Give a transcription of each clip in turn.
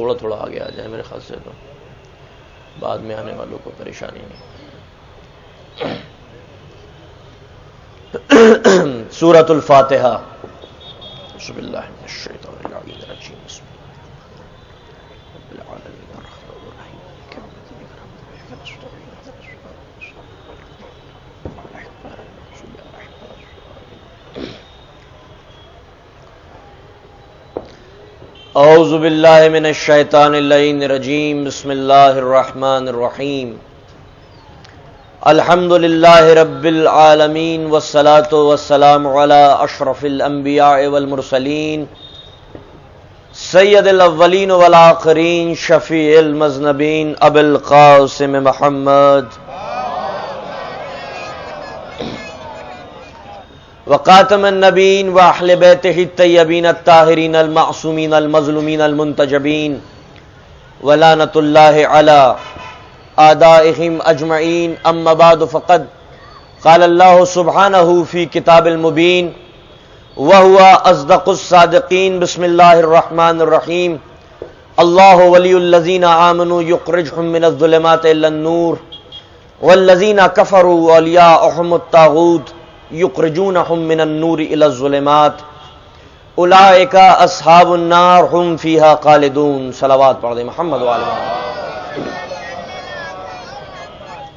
تھوڑا تھوڑا آگے آ جائے میرے خیال سے تو بعد میں آنے والوں کو پریشانی نہیں. سورۃ الفاتحہ. بسم اللہ من الشیطان الرجیم. بسم اللہ العالمین الرحمن الرحیم. اعوذ باللہ من الشیطان اللعین الرجیم. بسم اللہ الرحمن الرحیم. الحمد للہ رب العالمین والصلاة والسلام علی اشرف الانبیاء والمرسلین سید الاولین والآخرین شفیع المذنبین ابی القاسم محمد وخاتم النبیین واہل بیتہ الطیبین الطاہرین المعصومین المظلومین المنتجبین ولعنۃ اللہ علی اعدائہم اجمعین. اما بعد فقد قال اللہ سبحانہ فی کتاب المبین وہو اصدق الصادقین. بسم اللہ الرحمن الرحیم. اللہ ولی الذین آمنوا یخرجہم من الظلمات الی النور والذین کفروا اولیاءہم الطاغوت یخرجونہم من النور الی الظلمات اولئک اصحاب النار ہم فیہا خالدون. صلوات پڑھ دیں محمد وعلی محمد.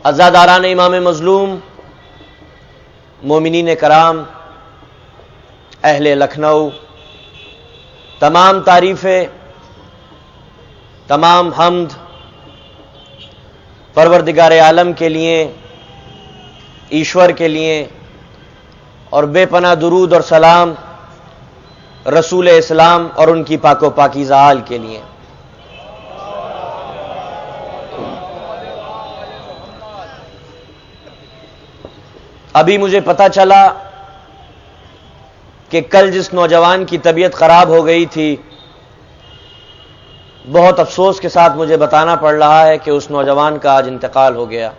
عزاداران امام مظلوم، مومنین کرام، اہل لکھنؤ، تمام تعریفیں، تمام حمد پروردگار عالم کے لیے، ایشور کے لیے، اور بے پناہ درود اور سلام رسول اسلام اور ان کی پاک و پاکیزہ آل کے لیے. ابھی مجھے پتہ چلا کہ کل جس نوجوان کی طبیعت خراب ہو گئی تھی، بہت افسوس کے ساتھ مجھے بتانا پڑ رہا ہے کہ اس نوجوان کا آج انتقال ہو گیا.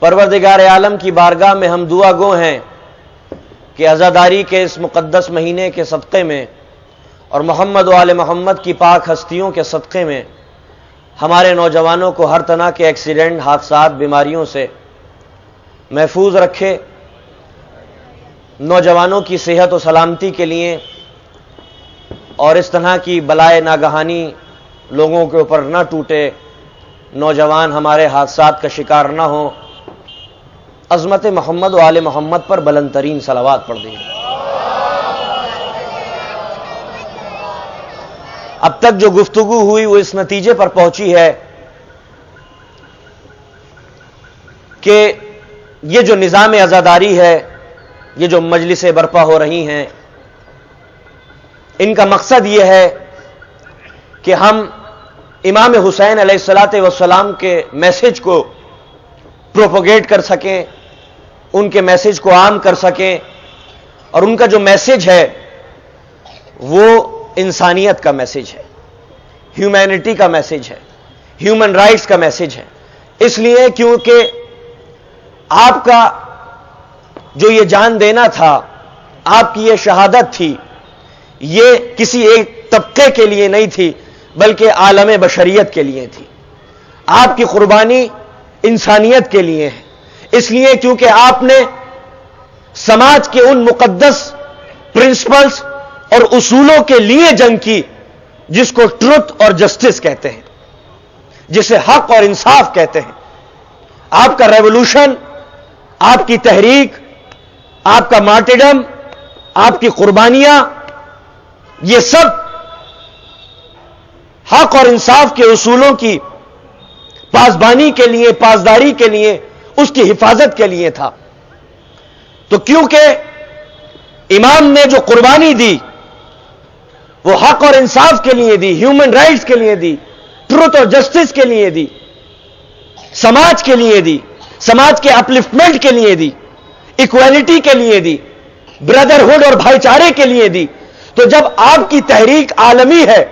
پروردگار عالم کی بارگاہ میں ہم دعا گو ہیں کہ عزاداری کے اس مقدس مہینے کے صدقے میں اور محمد و آل محمد کی پاک ہستیوں کے صدقے میں ہمارے نوجوانوں کو ہر طرح کے ایکسیڈنٹ، حادثات، بیماریوں سے محفوظ رکھے. نوجوانوں کی صحت و سلامتی کے لیے اور اس طرح کی بلائے ناگہانی لوگوں کے اوپر نہ ٹوٹے، نوجوان ہمارے حادثات کا شکار نہ ہوں. عظمت محمد و آل محمد پر بلند ترین صلوات پڑھ دیں. اب تک جو گفتگو ہوئی وہ اس نتیجے پر پہنچی ہے کہ یہ جو نظام عزاداری ہے، یہ جو مجلسیں برپا ہو رہی ہیں، ان کا مقصد یہ ہے کہ ہم امام حسین علیہ الصلاۃ والسلام کے میسج کو پروپوگیٹ کر سکیں، ان کے میسج کو عام کر سکیں. اور ان کا جو میسج ہے وہ انسانیت کا میسج ہے، ہیومینٹی کا میسج ہے، ہیومن رائٹس کا میسج ہے. اس لیے کیونکہ آپ کا جو یہ جان دینا تھا، آپ کی یہ شہادت تھی، یہ کسی ایک طبقے کے لیے نہیں تھی بلکہ عالم بشریت کے لیے تھی. آپ کی قربانی انسانیت کے لیے ہے. اس لیے کیونکہ آپ نے سماج کے ان مقدس پرنسپلز اور اصولوں کے لیے جنگ کی جس کو ٹروتھ اور جسٹس کہتے ہیں، جسے حق اور انصاف کہتے ہیں. آپ کا ریولوشن، آپ کی تحریک، آپ کا مارٹیڈم، آپ کی قربانیاں، یہ سب حق اور انصاف کے اصولوں کی پاسبانی کے لیے، پاسداری کے لیے، اس کی حفاظت کے لیے تھا. تو کیونکہ امام نے جو قربانی دی وہ حق اور انصاف کے لیے دی، ہیومن رائٹس کے لیے دی، ٹروتھ اور جسٹس کے لیے دی، سماج کے لیے دی، سماج کے اپلفٹمنٹ کے لیے دی، ایکویلٹی کے لیے دی، بردرہڈ اور بھائی چارے کے لیے دی. تو جب آپ کی تحریک عالمی ہے،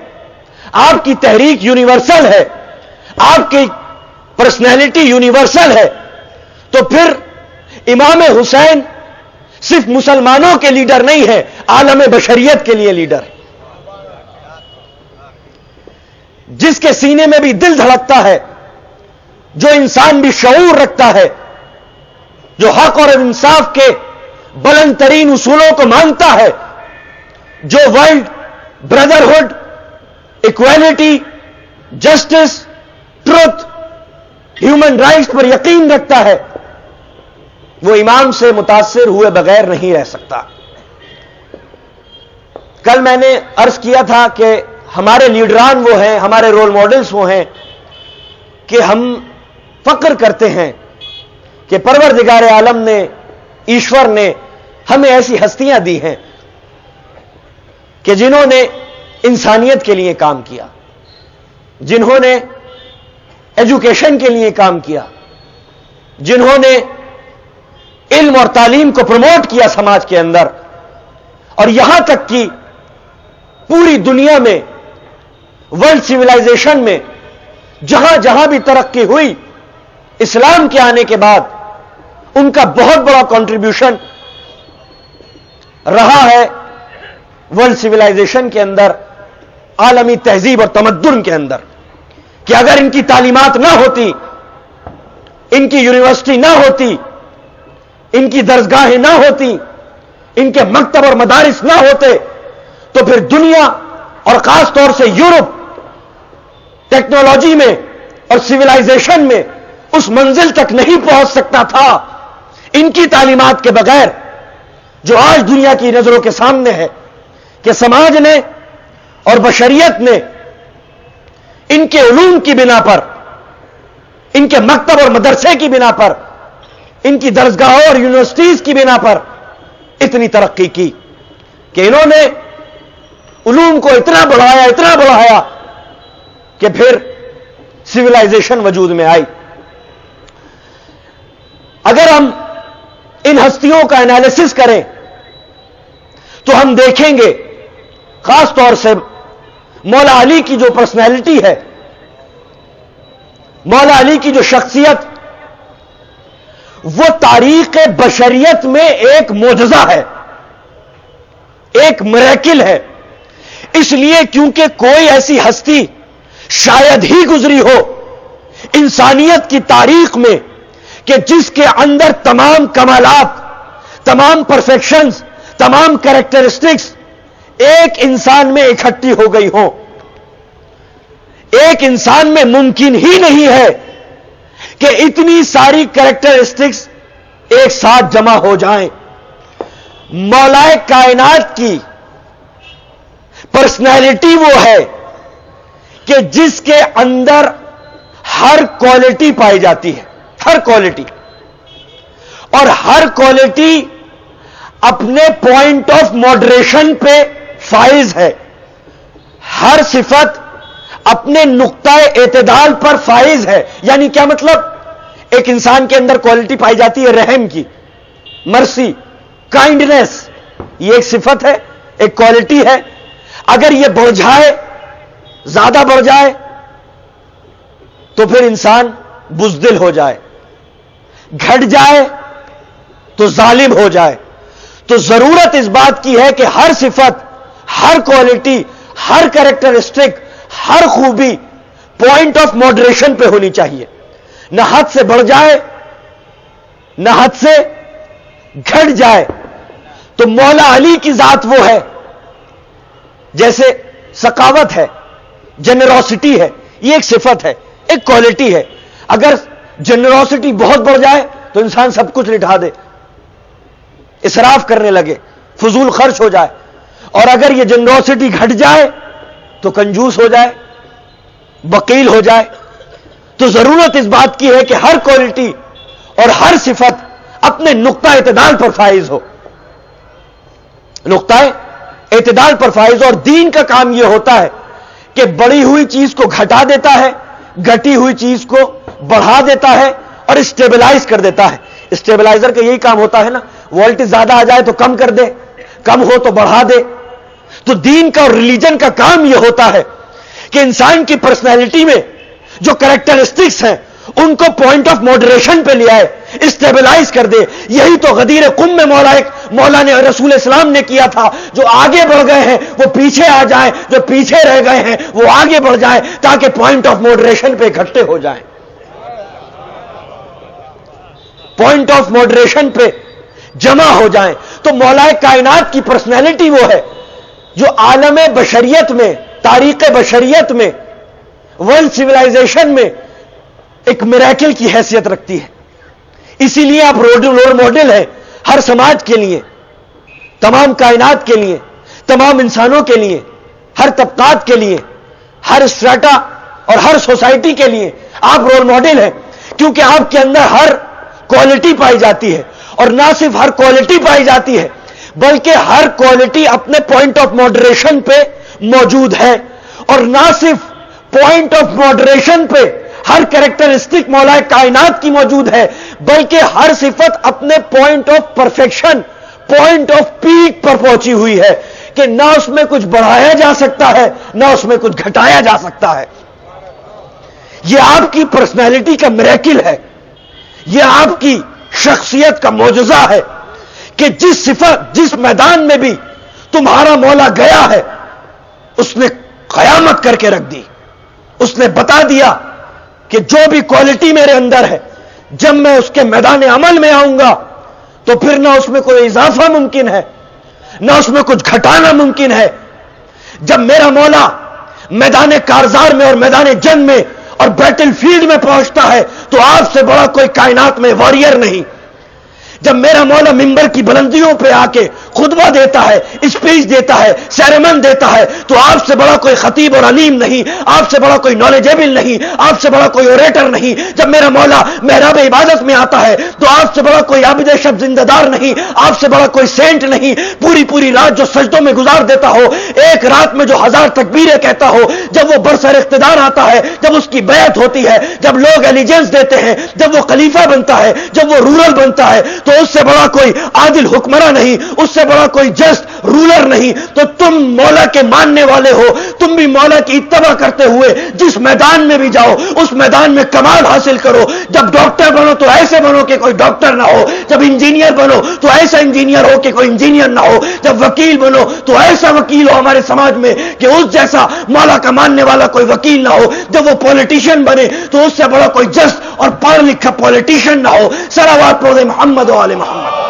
آپ کی تحریک یونیورسل ہے، آپ کی پرسنالٹی یونیورسل ہے، تو پھر امام حسین صرف مسلمانوں کے لیڈر نہیں ہے، عالم بشریت کے لیے لیڈر ہے. جس کے سینے میں بھی دل دھڑکتا ہے، جو انسان بھی شعور رکھتا ہے، جو حق اور انصاف کے بلند ترین اصولوں کو مانتا ہے، جو world brotherhood, equality, justice, truth, human rights پر یقین رکھتا ہے، وہ امام سے متاثر ہوئے بغیر نہیں رہ سکتا۔ کل میں نے عرض کیا تھا کہ ہمارے لیڈران وہ ہیں، ہمارے رول ماڈلز وہ ہیں کہ ہم فخر کرتے ہیں کہ پروردگار عالم نے، ایشور نے ہمیں ایسی ہستیاں دی ہیں کہ جنہوں نے انسانیت کے لیے کام کیا، جنہوں نے ایجوکیشن کے لیے کام کیا، جنہوں نے علم اور تعلیم کو پروموٹ کیا سماج کے اندر، اور یہاں تک کہ پوری دنیا میں ورلڈ سیولائزیشن میں جہاں جہاں بھی ترقی ہوئی، اسلام کے آنے کے بعد ان کا بہت بڑا کنٹریبیوشن رہا ہے ورلڈ سیولائزیشن کے اندر، عالمی تہذیب اور تمدن کے اندر، کہ اگر ان کی تعلیمات نہ ہوتی، ان کی یونیورسٹی نہ ہوتی، ان کی درسگاہیں نہ ہوتی، ان کے مکتب اور مدارس نہ ہوتے، تو پھر دنیا اور خاص طور سے یورپ ٹیکنالوجی میں اور سیولائزیشن میں اس منزل تک نہیں پہنچ سکتا تھا۔ ان کی تعلیمات کے بغیر، جو آج دنیا کی نظروں کے سامنے ہے کہ سماج نے اور بشریت نے ان کے علوم کی بنا پر، ان کے مکتب اور مدرسے کی بنا پر، ان کی درسگاہوں اور یونیورسٹیز کی بنا پر اتنی ترقی کی کہ انہوں نے علوم کو اتنا بڑھایا کہ پھر سیولائزیشن وجود میں آئی۔ اگر ہم ان ہستیوں کا انالیسس کریں تو ہم دیکھیں گے، خاص طور سے مولا علی کی جو پرسنالٹی ہے، مولا علی کی جو شخصیت، وہ تاریخ بشریت میں ایک معجزہ ہے، ایک میریکل ہے۔ اس لیے کیونکہ کوئی ایسی ہستی شاید ہی گزری ہو انسانیت کی تاریخ میں کہ جس کے اندر تمام کمالات، تمام پرفیکشنز، تمام کریکٹرسٹکس ایک انسان میں اکٹھی ہو گئی ہوں۔ ایک انسان میں ممکن ہی نہیں ہے کہ اتنی ساری کریکٹرسٹکس ایک ساتھ جمع ہو جائیں۔ مولائے کائنات کی پرسنالٹی وہ ہے کہ جس کے اندر ہر کوالٹی پائی جاتی ہے، ہر کوالٹی، اور ہر کوالٹی اپنے پوائنٹ آف ماڈریشن پہ فائز ہے، ہر صفت اپنے نقطہ اعتدال پر فائز ہے۔ یعنی کیا مطلب؟ ایک انسان کے اندر کوالٹی پائی جاتی ہے رحم کی، مرسی، کائنڈنیس، یہ ایک صفت ہے، ایک کوالٹی ہے۔ اگر یہ بڑھ جائے، زیادہ بڑھ جائے، تو پھر انسان بزدل ہو جائے، گھٹ جائے تو ظالم ہو جائے۔ تو ضرورت اس بات کی ہے کہ ہر صفت، ہر کوالٹی، ہر کریکٹرسٹک، ہر خوبی پوائنٹ آف ماڈریشن پہ ہونی چاہیے، نہ حد سے بڑھ جائے نہ حد سے گھٹ جائے۔ تو مولا علی کی ذات وہ ہے، جیسے سخاوت ہے، جنروسٹی ہے، یہ ایک صفت ہے، ایک کوالٹی ہے۔ اگر جنروسٹی بہت بڑھ جائے تو انسان سب کچھ لٹا دے، اسراف کرنے لگے، فضول خرچ ہو جائے، اور اگر یہ جنروسٹی گھٹ جائے تو کنجوس ہو جائے، بخیل ہو جائے۔ تو ضرورت اس بات کی ہے کہ ہر کوالٹی اور ہر صفت اپنے نقطہ اعتدال پر فائز ہو، نقطہ اعتدال پر فائز ہو۔ اور دین کا کام یہ ہوتا ہے کہ بڑی ہوئی چیز کو گھٹا دیتا ہے، گھٹی ہوئی چیز کو بڑھا دیتا ہے اور اسٹیبلائز کر دیتا ہے۔ اسٹیبلائزر کا یہی کام ہوتا ہے نا، وولٹیج زیادہ آ جائے تو کم کر دے، کم ہو تو بڑھا دے۔ تو دین کا اور ریلیجن کا کام یہ ہوتا ہے کہ انسان کی پرسنالٹی میں جو کریکٹرسٹکس ہیں ان کو پوائنٹ آف ماڈریشن پہ لے آئے، اسٹیبلائز کر دے. یہی تو غدیر قم میں مولا نے رسول اسلام نے کیا تھا. جو آگے بڑھ گئے ہیں وہ پیچھے آ جائیں, جو پیچھے رہ گئے ہیں وہ آگے بڑھ جائیں, تاکہ پوائنٹ آف ماڈریشن پہ اکٹھے ہو جائیں. پوائنٹ آف ماڈریشن پہ جمع ہو جائیں. تو مولا کائنات کی پرسنالٹی وہ ہے جو عالم بشریت میں, تاریخ بشریت میں, ورلڈ سیولائزیشن میں ایک میریکل کی حیثیت رکھتی ہے. اسی لیے آپ رول ماڈل ہیں ہر سماج کے لیے, تمام کائنات کے لیے, تمام انسانوں کے لیے, ہر طبقات کے لیے, ہر اسٹریٹا اور ہر سوسائٹی کے لیے آپ رول ماڈل ہیں. کیونکہ آپ کے اندر ہر کوالٹی پائی جاتی ہے, اور نہ صرف ہر کوالٹی پائی جاتی ہے بلکہ ہر کوالٹی اپنے پوائنٹ آف ماڈریشن پہ موجود ہے. اور نہ صرف پوائنٹ آف ماڈریشن پہ ہر کریکٹرسٹک مولا کائنات کی موجود ہے, بلکہ ہر صفت اپنے point of perfection, point of peak پر پہنچی ہوئی ہے کہ نہ اس میں کچھ بڑھایا جا سکتا ہے نہ اس میں کچھ گھٹایا جا سکتا ہے. یہ آپ کی پرسنالٹی کا میریکل ہے, یہ آپ کی شخصیت کا معجزہ ہے کہ جس میدان میں بھی تمہارا مولا گیا ہے اس نے قیامت کر کے رکھ دی. اس نے بتا دیا کہ جو بھی کوالٹی میرے اندر ہے, جب میں اس کے میدان عمل میں آؤں گا تو پھر نہ اس میں کوئی اضافہ ممکن ہے نہ اس میں کچھ گھٹانا ممکن ہے. جب میرا مولا میدان کارزار میں اور میدان جنگ میں اور بیٹل فیلڈ میں پہنچتا ہے تو آپ سے بڑا کوئی کائنات میں واریر نہیں. جب میرا مولا ممبر کی بلندیوں پہ آ کے خطبہ دیتا ہے, اسپیچ دیتا ہے, سیرمن دیتا ہے, تو آپ سے بڑا کوئی خطیب اور علیم نہیں, آپ سے بڑا کوئی نالجیبل نہیں, آپ سے بڑا کوئی اوریٹر نہیں. جب میرا مولا محراب عبادت میں آتا ہے تو آپ سے بڑا کوئی عابد شب زندہ دار نہیں, آپ سے بڑا کوئی سینٹ نہیں. پوری رات جو سجدوں میں گزار دیتا ہو, ایک رات میں جو 1000 تکبیریں کہتا ہو, جب وہ برسر اقتدار آتا ہے, جب اس کی بیعت ہوتی ہے, جب لوگ ایلیجنس دیتے ہیں, جب وہ خلیفہ بنتا ہے, جب وہ رولر بنتا ہے, تو اس سے بڑا کوئی عادل حکمراں نہیں, اس سے بڑا کوئی جسٹ رولر نہیں. تو تم مولا کے ماننے والے ہو, تم بھی مولا کی اتباع کرتے ہوئے جس میدان میں بھی جاؤ اس میدان میں کمال حاصل کرو. جب ڈاکٹر بنو تو ایسے بنو کہ کوئی ڈاکٹر نہ ہو, جب انجینئر بنو تو ایسا انجینئر ہو کہ کوئی انجینئر نہ ہو, جب وکیل بنو تو ایسا وکیل ہو ہمارے سماج میں کہ اس جیسا مولا کا ماننے والا کوئی وکیل نہ ہو. جب وہ پولیٹیشین بنے تو اس سے بڑا کوئی جسٹ اور پڑھ لکھا پولیٹیشین نہ ہو. صلوات پڑھو محمد و آل محمد.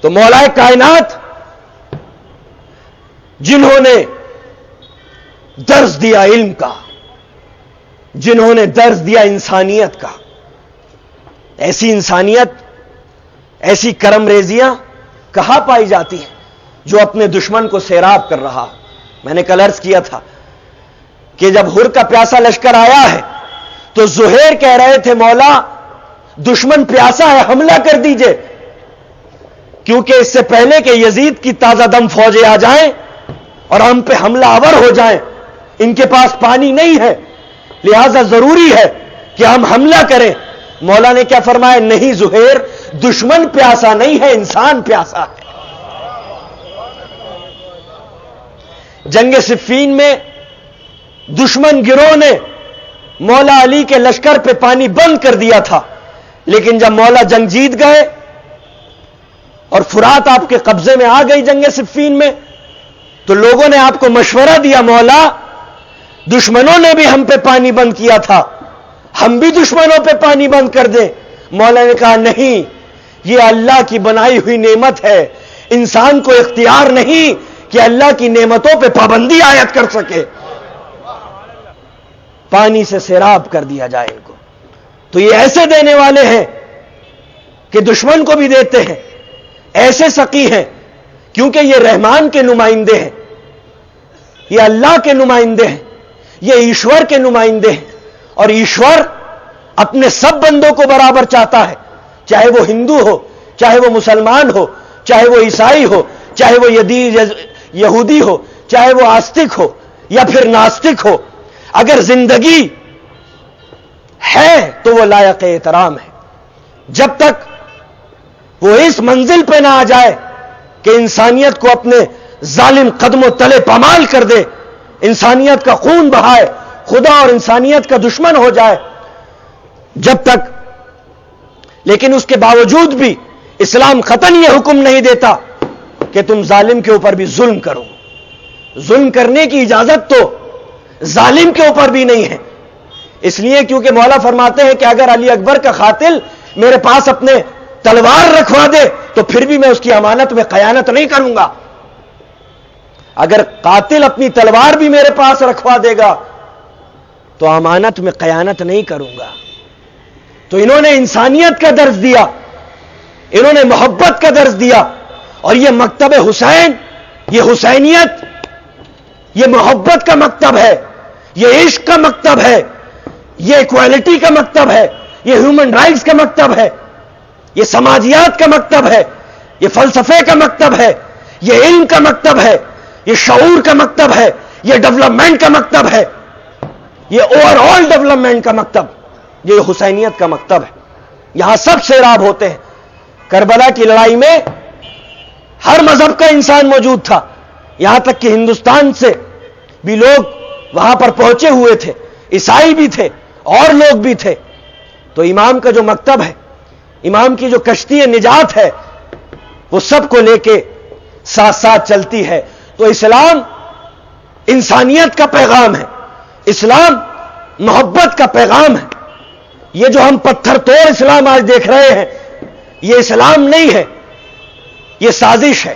تو مولا کائنات جنہوں نے درس دیا علم کا, جنہوں نے درس دیا انسانیت کا, ایسی انسانیت, ایسی کرم ریزیاں کہاں پائی جاتی ہیں جو اپنے دشمن کو سیراب کر رہا. میں نے کل عرض کیا تھا کہ جب ہر کا پیاسا لشکر آیا ہے تو زہیر کہہ رہے تھے مولا دشمن پیاسا ہے, حملہ کر دیجئے, کیونکہ اس سے پہلے کہ یزید کی تازہ دم فوجیں آ جائیں اور ہم پہ حملہ آور ہو جائیں, ان کے پاس پانی نہیں ہے, لہذا ضروری ہے کہ ہم حملہ کریں. مولا نے کیا فرمایا؟ نہیں زہیر, دشمن پیاسا نہیں ہے, انسان پیاسا ہے. جنگ صفین میں دشمن گروہ نے مولا علی کے لشکر پہ پانی بند کر دیا تھا, لیکن جب مولا جنگ جیت گئے اور فرات آپ کے قبضے میں آ گئی جنگ صفین میں, تو لوگوں نے آپ کو مشورہ دیا مولا دشمنوں نے بھی ہم پہ پانی بند کیا تھا, ہم بھی دشمنوں پہ پانی بند کر دیں. مولا نے کہا نہیں, یہ اللہ کی بنائی ہوئی نعمت ہے, انسان کو اختیار نہیں کہ اللہ کی نعمتوں پہ پابندی عائد کر سکے. پانی سے سیراب کر دیا جائے ان کو. تو یہ ایسے دینے والے ہیں کہ دشمن کو بھی دیتے ہیں, ایسے سقی ہیں کیونکہ یہ رحمان کے نمائندے ہیں, یہ اللہ کے نمائندے ہیں, یہ ایشور کے نمائندے ہیں. اور ایشور اپنے سب بندوں کو برابر چاہتا ہے, چاہے وہ ہندو ہو, چاہے وہ مسلمان ہو, چاہے وہ عیسائی ہو, چاہے وہ یہودی ہو, چاہے وہ آستک ہو یا پھر ناستک ہو، اگر زندگی ہے تو وہ لائق احترام ہے. جب تک وہ اس منزل پہ نہ آ جائے کہ انسانیت کو اپنے ظالم قدموں تلے پامال کر دے، انسانیت کا خون بہائے، خدا اور انسانیت کا دشمن ہو جائے، جب تک. لیکن اس کے باوجود بھی اسلام قطعاً یہ حکم نہیں دیتا کہ تم ظالم کے اوپر بھی ظلم کرو. ظلم کرنے کی اجازت تو ظالم کے اوپر بھی نہیں ہے. اس لیے کیونکہ مولا فرماتے ہیں کہ اگر علی اکبر کا قاتل میرے پاس اپنے تلوار رکھوا دے تو پھر بھی میں اس کی امانت میں خیانت نہیں کروں گا. اگر قاتل اپنی تلوار بھی میرے پاس رکھوا دے گا تو امانت میں خیانت نہیں کروں گا. تو انہوں نے انسانیت کا درس دیا، انہوں نے محبت کا درس دیا، اور یہ مکتب حسین، یہ حسینیت، یہ محبت کا مکتب ہے، یہ عشق کا مکتب ہے، یہ ایکوالٹی کا مکتب ہے، یہ ہیومن رائٹس کا مکتب ہے، یہ سماجیات کا مکتب ہے، یہ فلسفے کا مکتب ہے، یہ علم کا مکتب ہے، یہ شعور کا مکتب ہے، یہ ڈیولپمنٹ کا مکتب ہے، یہ اوور آل ڈیولپمنٹ کا مکتب، یہ حسینیت کا مکتب ہے. یہاں سب سیراب ہوتے ہیں. کربلا کی لڑائی میں ہر مذہب کا انسان موجود تھا، یہاں تک کہ ہندوستان سے بھی لوگ وہاں پر پہنچے ہوئے تھے، عیسائی بھی تھے اور لوگ بھی تھے. تو امام کا جو مکتب ہے، امام کی جو کشتی نجات ہے، وہ سب کو لے کے ساتھ ساتھ چلتی ہے. تو اسلام انسانیت کا پیغام ہے، اسلام محبت کا پیغام ہے. یہ جو ہم پتھر توڑ اسلام آج دیکھ رہے ہیں، یہ اسلام نہیں ہے، یہ سازش ہے،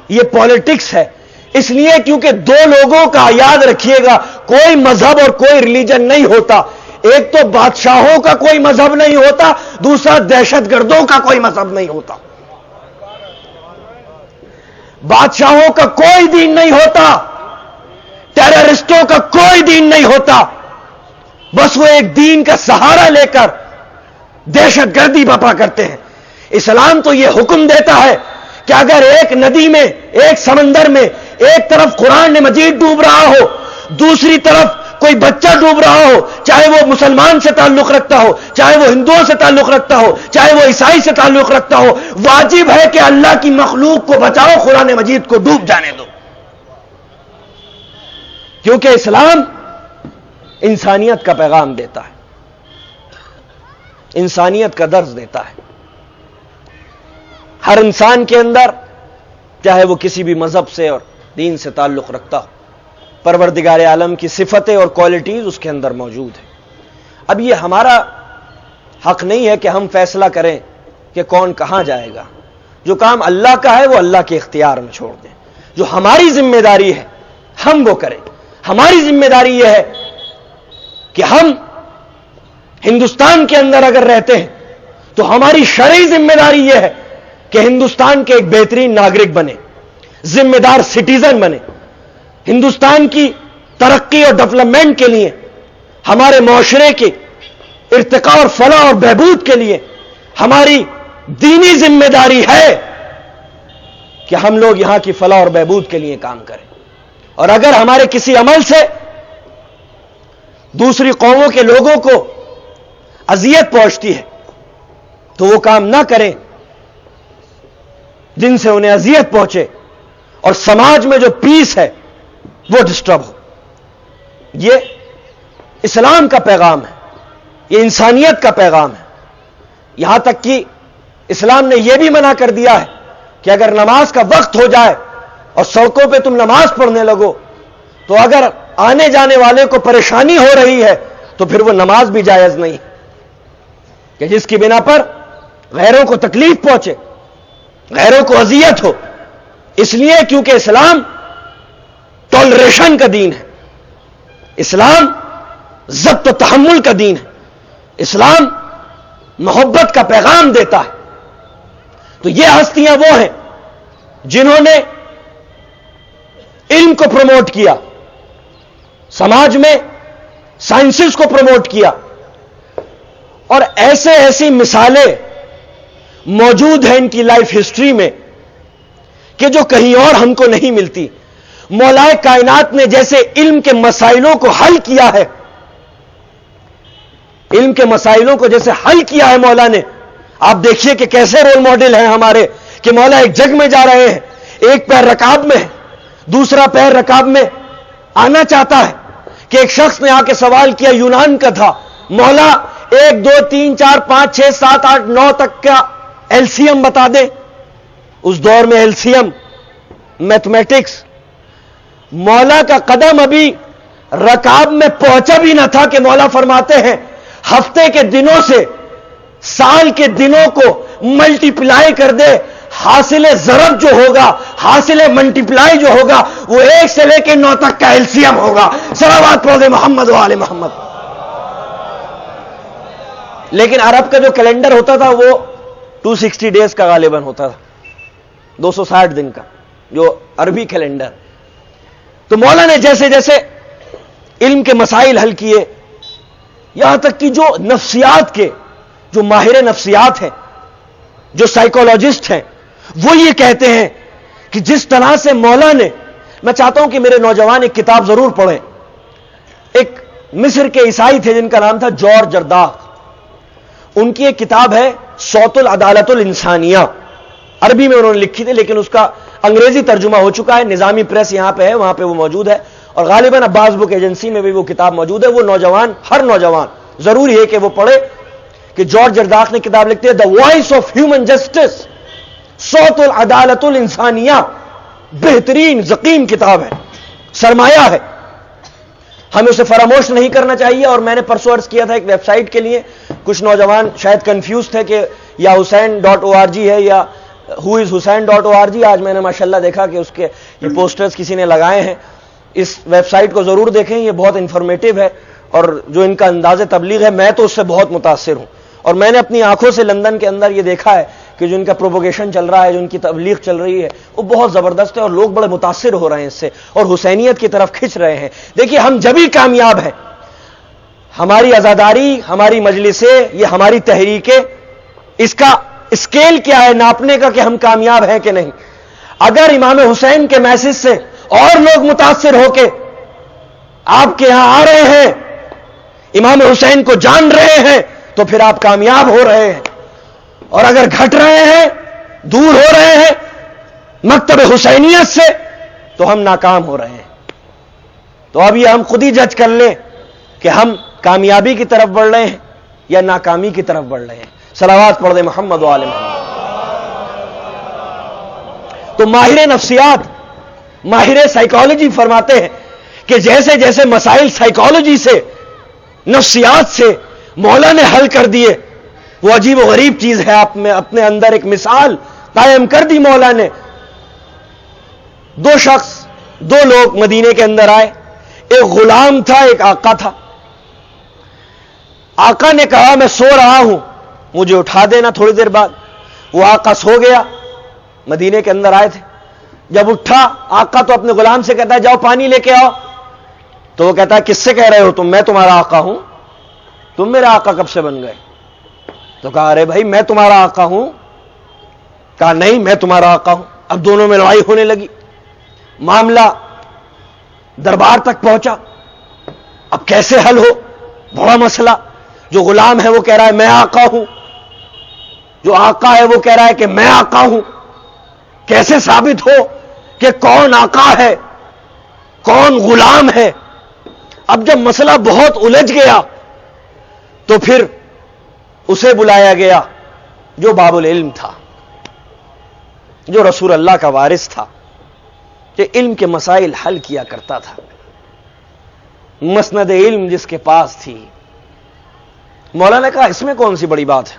یہ پالیٹکس ہے. اس لیے کیونکہ دو لوگوں کا یاد رکھیے گا، کوئی مذہب اور کوئی ریلیجن نہیں ہوتا. ایک تو بادشاہوں کا کوئی مذہب نہیں ہوتا، دوسرا دہشت گردوں کا کوئی مذہب نہیں ہوتا. بادشاہوں کا کوئی دین نہیں ہوتا، ٹیررسٹوں کا کوئی دین نہیں ہوتا. بس وہ ایک دین کا سہارا لے کر دہشت گردی برپا کرتے ہیں. اسلام تو یہ حکم دیتا ہے کہ اگر ایک ندی میں، ایک سمندر میں، ایک طرف قرآن مجید ڈوب رہا ہو، دوسری طرف کوئی بچہ ڈوب رہا ہو، چاہے وہ مسلمان سے تعلق رکھتا ہو، چاہے وہ ہندوؤں سے تعلق رکھتا ہو، چاہے وہ عیسائی سے تعلق رکھتا ہو، واجب ہے کہ اللہ کی مخلوق کو بچاؤ، قرآن مجید کو ڈوب جانے دو. کیونکہ اسلام انسانیت کا پیغام دیتا ہے، انسانیت کا درس دیتا ہے. ہر انسان کے اندر، چاہے وہ کسی بھی مذہب سے اور دین سے تعلق رکھتا ہو، پروردگار عالم کی صفتیں اور کوالٹیز اس کے اندر موجود ہیں. اب یہ ہمارا حق نہیں ہے کہ ہم فیصلہ کریں کہ کون کہاں جائے گا. جو کام اللہ کا ہے وہ اللہ کے اختیار میں چھوڑ دیں. جو ہماری ذمہ داری ہے ہم وہ کریں. ہماری ذمہ داری یہ ہے کہ ہم ہندوستان کے اندر اگر رہتے ہیں تو ہماری شرعی ذمہ داری یہ ہے کہ ہندوستان کے ایک بہترین ناگرک بنے، ذمہ دار سٹیزن بنے. ہندوستان کی ترقی اور ڈیولپمنٹ کے لیے، ہمارے معاشرے کے ارتقاء اور فلاح اور بہبود کے لیے ہماری دینی ذمہ داری ہے کہ ہم لوگ یہاں کی فلاح اور بہبود کے لیے کام کریں. اور اگر ہمارے کسی عمل سے دوسری قوموں کے لوگوں کو اذیت پہنچتی ہے تو وہ کام نہ کریں جن سے انہیں اذیت پہنچے اور سماج میں جو پیس ہے وہ ڈسٹرب ہو. یہ اسلام کا پیغام ہے، یہ انسانیت کا پیغام ہے. یہاں تک کہ اسلام نے یہ بھی منع کر دیا ہے کہ اگر نماز کا وقت ہو جائے اور سڑکوں پہ تم نماز پڑھنے لگو تو اگر آنے جانے والے کو پریشانی ہو رہی ہے تو پھر وہ نماز بھی جائز نہیں کہ جس کی بنا پر غیروں کو تکلیف پہنچے، غیروں کو اذیت ہو. اس لیے کیونکہ اسلام ٹالریشن کا دین ہے، اسلام ضبط و تحمل کا دین ہے، اسلام محبت کا پیغام دیتا ہے. تو یہ ہستیاں وہ ہیں جنہوں نے علم کو پروموٹ کیا، سماج میں سائنسز کو پروموٹ کیا، اور ایسی مثالیں موجود ہیں ان کی لائف ہسٹری میں کہ جو کہیں اور ہم کو نہیں ملتی. مولا کائنات نے جیسے علم کے مسائلوں کو حل کیا ہے، علم کے مسائلوں کو جیسے حل کیا ہے مولا نے، آپ دیکھیے کہ کیسے رول ماڈل ہیں ہمارے، کہ مولا ایک جگ میں جا رہے ہیں، ایک پیر رکاب میں ہے، دوسرا پیر رکاب میں آنا چاہتا ہے، کہ ایک شخص نے آ کے سوال کیا، یونان کا تھا، مولا 1 2 3 4 5 6 7 8 9 تک کا ایلسیم بتا دیں۔ اس دور میں ایلسیم میتھمیٹکس، مولا کا قدم ابھی رکاب میں پہنچا بھی نہ تھا کہ مولا فرماتے ہیں ہفتے کے دنوں سے سال کے دنوں کو ملٹیپلائی کر دے، حاصل ضرب جو ہوگا، حاصل ملٹیپلائی جو ہوگا، وہ 1 سے لے کے 9 تک کا ایلسیم ہوگا۔ صلوات پڑھیں محمد و آل محمد۔ لیکن عرب کا جو کیلنڈر ہوتا تھا وہ 260 ڈیز کا غالباً ہوتا تھا، 260 دن کا جو عربی کیلنڈر۔ تو مولا نے جیسے جیسے علم کے مسائل حل کیے، یہاں تک کہ جو نفسیات کے جو ماہر نفسیات ہیں، جو سائیکولوجسٹ ہیں، وہ یہ کہتے ہیں کہ جس طرح سے مولا نے، میں چاہتا ہوں کہ میرے نوجوان ایک کتاب ضرور پڑھیں، ایک مصر کے عیسائی تھے جن کا نام تھا جارج جرداق، ان کی ایک کتاب ہے صوت العدالت الانسانیہ، عربی میں انہوں نے لکھی تھی لیکن اس کا انگریزی ترجمہ ہو چکا ہے، نظامی پریس یہاں پہ ہے، وہاں پہ وہ موجود ہے، اور غالباً عباس بک ایجنسی میں بھی وہ کتاب موجود ہے۔ وہ نوجوان، ہر نوجوان ضروری ہے کہ وہ پڑھے، کہ جارج جرداق نے کتاب لکھتے ہیں the voice of human justice, صوت العدالت الانسانیہ، بہترین ضخیم کتاب ہے، سرمایہ ہے، ہمیں اسے فراموش نہیں کرنا چاہیے۔ اور میں نے پرسوں عرض کیا تھا ایک ویب سائٹ کے لیے، کچھ نوجوان شاید کنفیوز تھے کہ یا حسین.org ہے یا whoishusain.org، آج میں نے ماشاءاللہ دیکھا کہ اس کے یہ پوسٹرز کسی نے لگائے ہیں، اس ویب سائٹ کو ضرور دیکھیں، یہ بہت انفارمیٹیو ہے، اور جو ان کا انداز تبلیغ ہے میں تو اس سے بہت متاثر ہوں، اور میں نے اپنی آنکھوں سے لندن کے اندر یہ دیکھا ہے کہ جو ان کا پروپوگیشن چل رہا ہے، جو ان کی تبلیغ چل رہی ہے، وہ بہت زبردست ہے، اور لوگ بڑے متاثر ہو رہے ہیں اس سے، اور حسینیت کی طرف کھنچ رہے ہیں۔ دیکھیے ہم جب ہی کامیاب ہیں، ہماری عزاداری، ہماری مجلسیں، یہ ہماری تحریکیں، اس کا اسکیل کیا ہے ناپنے کا کہ ہم کامیاب ہیں کہ نہیں؟ اگر امام حسین کے میسج سے اور لوگ متاثر ہو کے آپ کے ہاں آ رہے ہیں، امام حسین کو جان رہے ہیں، تو پھر آپ کامیاب ہو رہے ہیں، اور اگر گھٹ رہے ہیں، دور ہو رہے ہیں مکتب حسینیت سے، تو ہم ناکام ہو رہے ہیں۔ تو اب یہ ہم خود ہی جج کر لیں کہ ہم کامیابی کی طرف بڑھ رہے ہیں یا ناکامی کی طرف بڑھ رہے ہیں۔ صلوات پڑھ دیں محمد و آل محمد۔ تو ماہر نفسیات، ماہر سائیکالوجی فرماتے ہیں کہ جیسے جیسے مسائل سائیکالوجی سے، نفسیات سے مولا نے حل کر دیے، وہ عجیب و غریب چیز ہے، آپ میں اپنے اندر ایک مثال قائم کر دی مولا نے۔ دو لوگ مدینے کے اندر آئے، ایک غلام تھا، ایک آقا تھا۔ آقا نے کہا میں سو رہا ہوں، مجھے اٹھا دینا تھوڑی دیر بعد۔ وہ آقا سو گیا، مدینے کے اندر آئے تھے، جب اٹھا آقا تو اپنے غلام سے کہتا ہے جاؤ پانی لے کے آؤ، تو وہ کہتا ہے کس سے کہہ رہے ہو تم؟ میں تمہارا آقا ہوں، تم میرا آقا کب سے بن گئے؟ تو کہا ارے بھائی میں تمہارا آقا ہوں۔ کہا نہیں میں تمہارا آقا ہوں۔ اب دونوں میں لڑائی ہونے لگی، معاملہ دربار تک پہنچا۔ اب کیسے حل ہو؟ بڑا مسئلہ۔ جو غلام ہے وہ کہہ رہا ہے میں آقا ہوں، جو آقا ہے وہ کہہ رہا ہے کہ میں آقا ہوں۔ کیسے ثابت ہو کہ کون آقا ہے کون غلام ہے؟ اب جب مسئلہ بہت الجھ گیا تو پھر اسے بلایا گیا جو باب العلم تھا، جو رسول اللہ کا وارث تھا، کہ علم کے مسائل حل کیا کرتا تھا، مسند علم جس کے پاس تھی۔ مولانا نے کہا اس میں کون سی بڑی بات ہے،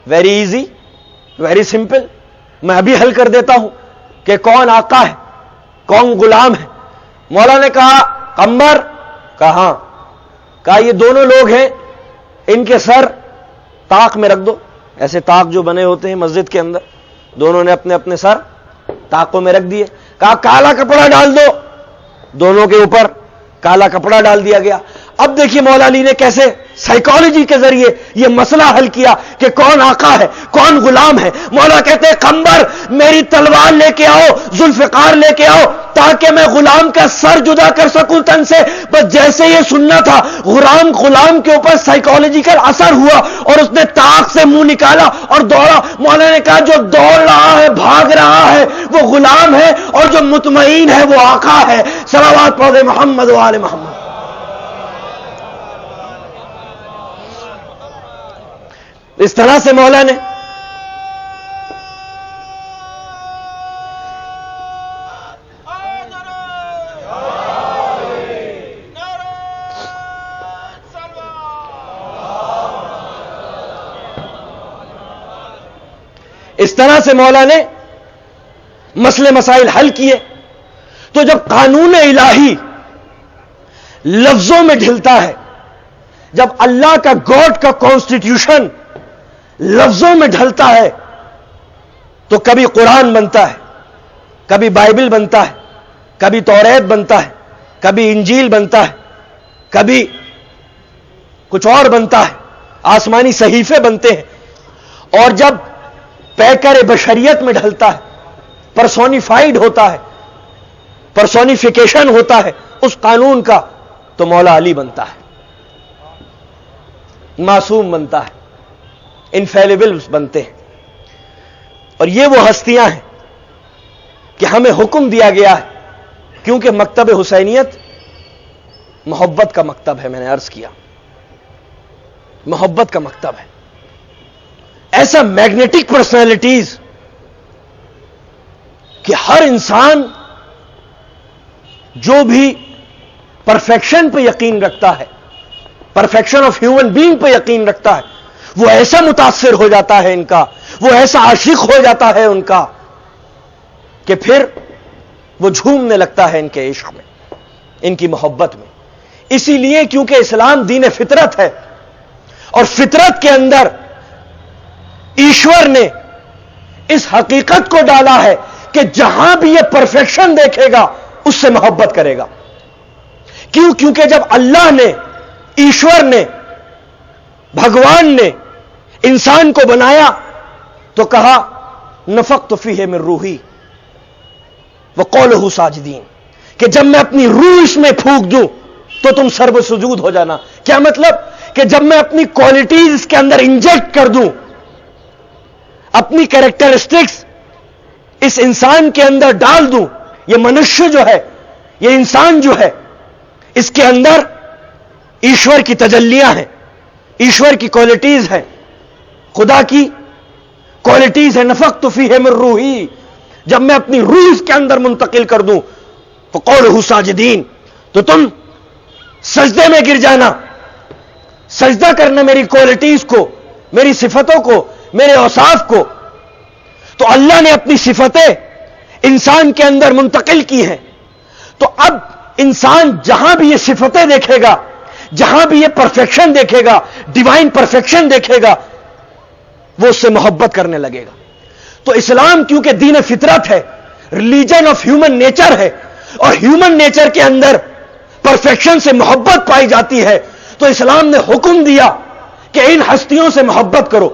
ویری ایزی، ویری سمپل، میں ابھی حل کر دیتا ہوں کہ کون آقا ہے کون غلام ہے۔ مولانا نے کہا قمبر؟ کہا ہاں۔ کہا یہ دونوں لوگ ہیں، ان کے سر طاق میں رکھ دو، ایسے طاق جو بنے ہوتے ہیں مسجد کے اندر، دونوں نے اپنے اپنے سر طاقوں میں رکھ دیے۔ کہا کالا کپڑا ڈال دو، دونوں کے اوپر کالا کپڑا ڈال دیا گیا۔ اب دیکھیے مولا علی نے کیسے سائیکالوجی کے ذریعے یہ مسئلہ حل کیا کہ کون آقا ہے کون غلام ہے۔ مولا کہتے ہیں قمبر میری تلوار لے کے آؤ، ذوالفقار لے کے آؤ، تاکہ میں غلام کا سر جدا کر سکوں تن سے. بس جیسے یہ سننا تھا, غلام کے اوپر سائیکالوجیکل اثر ہوا اور اس نے طاق سے منہ نکالا اور دوڑا. مولا نے کہا جو دوڑ رہا ہے, بھاگ رہا ہے, وہ غلام ہے, اور جو مطمئن ہے وہ آقا ہے. صلوات پڑھے محمد و آل محمد. اس طرح سے مولا نے مسئلے مسائل حل کیے. تو جب قانون الہی لفظوں میں ڈھلتا ہے, جب اللہ کا گاڈ کا کانسٹیٹیوشن لفظوں میں ڈھلتا ہے, تو کبھی قرآن بنتا ہے, کبھی بائبل بنتا ہے, کبھی توریت بنتا ہے, کبھی انجیل بنتا ہے, کبھی کچھ اور بنتا ہے, آسمانی صحیفے بنتے ہیں. اور جب پیکر بشریت میں ڈھلتا ہے, پرسونیفائیڈ ہوتا ہے, پرسونیفیکیشن ہوتا ہے اس قانون کا, تو مولا علی بنتا ہے, معصوم بنتا ہے, انفیلیبل بنتے ہیں. اور یہ وہ ہستیاں ہیں کہ ہمیں حکم دیا گیا ہے, کیونکہ مکتب حسینیت محبت کا مکتب ہے. میں نے عرض کیا محبت کا مکتب ہے. ایسا میگنیٹک پرسنالٹیز کہ ہر انسان جو بھی پرفیکشن پہ یقین رکھتا ہے, پرفیکشن آف ہیومن بینگ پہ یقین رکھتا ہے, وہ ایسا متاثر ہو جاتا ہے ان کا, وہ ایسا عاشق ہو جاتا ہے ان کا, کہ پھر وہ جھومنے لگتا ہے ان کے عشق میں, ان کی محبت میں. اسی لیے کیونکہ اسلام دین فطرت ہے, اور فطرت کے اندر ایشور نے اس حقیقت کو ڈالا ہے کہ جہاں بھی یہ پرفیکشن دیکھے گا اس سے محبت کرے گا. کیونکہ جب اللہ نے, ایشور نے, بھگوان نے انسان کو بنایا تو کہا نفخت فیہ من روحی وقولہ ساجدین, کہ جب میں اپنی روح اس میں پھونک دوں تو تم سرب سجود ہو جانا. کیا مطلب؟ کہ جب میں اپنی کوالٹیز اس کے اندر انجیکٹ کر دوں, اپنی کیریکٹرسٹکس اس انسان کے اندر ڈال دوں, یہ منشیہ جو ہے, یہ انسان جو ہے, اس کے اندر ایشور کی تجلیاں ہیں, ایشور کی کوالٹیز ہیں, خدا کی کوالٹیز ہیں. نفخت فیہ من روحی, جب میں اپنی روح اس کے اندر منتقل کر دوں فقولہ ساجدین, تو تم سجدے میں گر جانا, سجدہ کرنا میری کوالٹیز کو, میری صفتوں کو, میرے اوصاف کو. تو اللہ نے اپنی صفتیں انسان کے اندر منتقل کی ہیں. تو اب انسان جہاں بھی یہ صفتیں دیکھے گا, جہاں بھی یہ پرفیکشن دیکھے گا, ڈیوائن پرفیکشن دیکھے گا, وہ اس سے محبت کرنے لگے گا. تو اسلام کیونکہ دین فطرت ہے, ریلیجن آف ہیومن نیچر ہے, اور ہیومن نیچر کے اندر پرفیکشن سے محبت پائی جاتی ہے, تو اسلام نے حکم دیا کہ ان ہستیوں سے محبت کرو,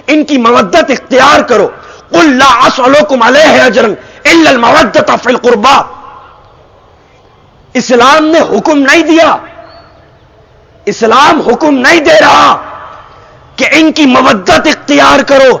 ان کی مودت اختیار کرو. قل لا اسألکم علیہ اجرا الا المودۃ فی القربى. اسلام نے حکم نہیں دیا, اسلام حکم نہیں دے رہا کہ ان کی مودت اختیار کرو,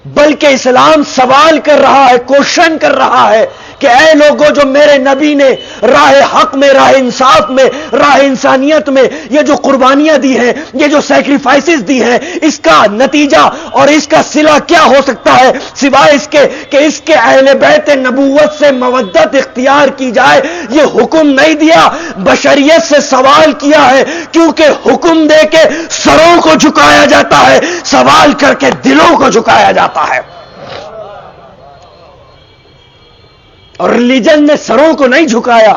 بلکہ اسلام سوال کر رہا ہے, کوشچن کر رہا ہے کہ اے لوگوں جو میرے نبی نے راہ حق میں, راہ انصاف میں, راہ انسانیت میں یہ جو قربانیاں دی ہیں, یہ جو سیکریفائسز دی ہیں, اس کا نتیجہ اور اس کا صلہ کیا ہو سکتا ہے سوائے اس کے کہ اس کے اہل بیت نبوت سے مودت اختیار کی جائے. یہ حکم نہیں دیا, بشریت سے سوال کیا ہے, کیونکہ حکم دے کے سروں کو جھکایا جاتا ہے, سوال کر کے دلوں کو جھکایا جاتا ہے. اور ریلیجن نے سروں کو نہیں جھکایا,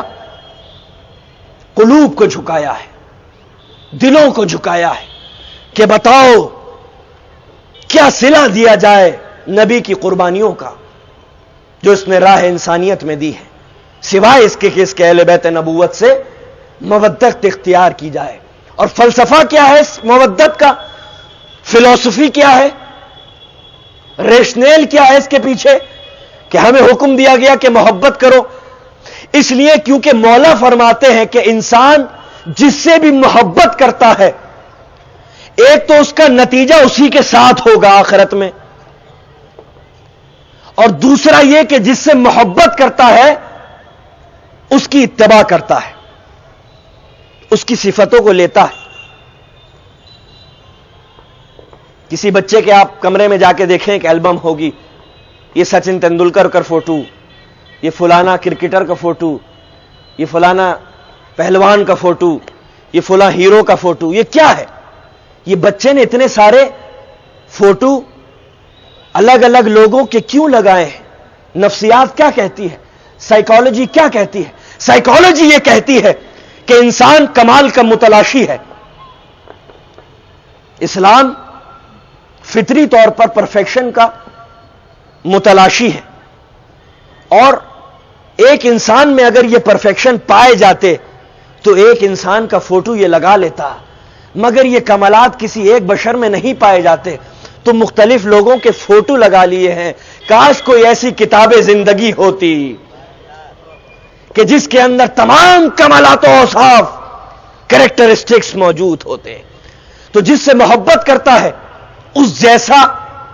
قلوب کو جھکایا ہے, دلوں کو جھکایا ہے کہ بتاؤ کیا صلہ دیا جائے نبی کی قربانیوں کا جو اس نے راہ انسانیت میں دی ہے, سوائے اس کے کہ اس کے اہل بیت نبوت سے مودت اختیار کی جائے. اور فلسفہ کیا ہے اس مودت کا, فلسفی کیا ہے, ریشنیل کیا ہے اس کے پیچھے, کہ ہمیں حکم دیا گیا کہ محبت کرو. اس لیے کیونکہ مولا فرماتے ہیں کہ انسان جس سے بھی محبت کرتا ہے، ایک تو اس کا نتیجہ اسی کے ساتھ ہوگا آخرت میں، اور دوسرا یہ کہ جس سے محبت کرتا ہے اس کی اتباع کرتا ہے، اس کی صفتوں کو لیتا ہے۔ کسی بچے کے آپ کمرے میں جا کے دیکھیں ایک البم ہوگی، یہ سچن تندولکر کا فوٹو، یہ فلانا کرکٹر کا فوٹو، یہ فلانا پہلوان کا فوٹو، یہ فلاں ہیرو کا فوٹو، یہ کیا ہے؟ یہ بچے نے اتنے سارے فوٹو الگ الگ لوگوں کے کیوں لگائے ہیں؟ نفسیات کیا کہتی ہے؟ سائیکالوجی کیا کہتی ہے؟ سائیکالوجی یہ کہتی ہے کہ انسان کمال کا متلاشی ہے۔ اسلام فطری طور پر پرفیکشن کا متلاشی ہے، اور ایک انسان میں اگر یہ پرفیکشن پائے جاتے تو ایک انسان کا فوٹو یہ لگا لیتا، مگر یہ کمالات کسی ایک بشر میں نہیں پائے جاتے تو مختلف لوگوں کے فوٹو لگا لیے ہیں۔ کاش کوئی ایسی کتاب زندگی ہوتی کہ جس کے اندر تمام کمالات و اوصاف کریکٹرسٹکس موجود ہوتے، تو جس سے محبت کرتا ہے اس جیسا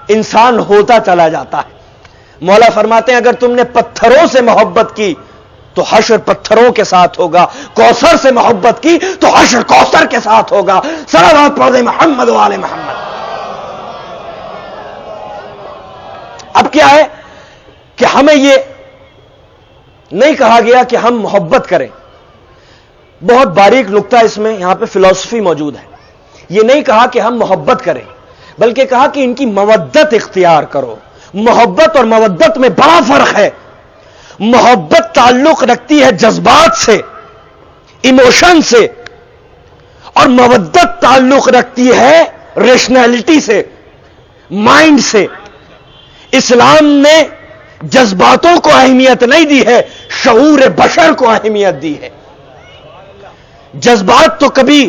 انسان ہوتا چلا جاتا ہے۔ مولا فرماتے ہیں اگر تم نے پتھروں سے محبت کی تو حشر پتھروں کے ساتھ ہوگا، کوثر سے محبت کی تو حشر کوثر کے ساتھ ہوگا۔ صلوات پڑھ دیں محمد و آل محمد۔ اب کیا ہے کہ ہمیں یہ نہیں کہا گیا کہ ہم محبت کریں، بہت باریک نقطہ اس میں یہاں پہ فلسفی موجود ہے۔ یہ نہیں کہا کہ ہم محبت کریں، بلکہ کہا کہ ان کی مودت اختیار کرو۔ محبت اور مودت میں بڑا فرق ہے۔ محبت تعلق رکھتی ہے جذبات سے، ایموشن سے، اور مودت تعلق رکھتی ہے ریشنلٹی سے، مائنڈ سے۔ اسلام نے جذباتوں کو اہمیت نہیں دی ہے، شعور بشر کو اہمیت دی ہے۔ جذبات تو کبھی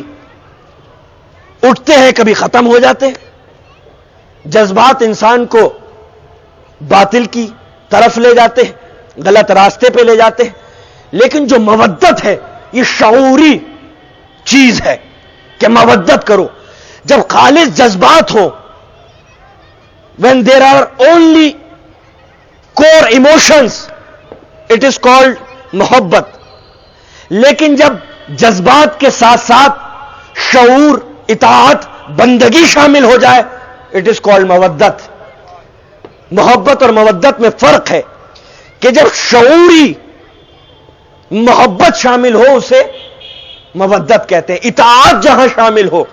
اٹھتے ہیں کبھی ختم ہو جاتے ہیں۔ جذبات انسان کو باطل کی طرف لے جاتے ہیں، غلط راستے پہ لے جاتے ہیں، لیکن جو مودت ہے یہ شعوری چیز ہے کہ مودت کرو۔ جب خالص جذبات ہوں، when there are only core emotions, it is called محبت۔ لیکن جب جذبات کے ساتھ ساتھ شعور، اطاعت، بندگی شامل ہو جائے اٹ از کالڈ مودت۔ محبت اور مودت میں فرق ہے کہ جب شعوری محبت شامل ہو اسے مودت کہتے ہیں۔ اطاعت جہاں شامل ہو،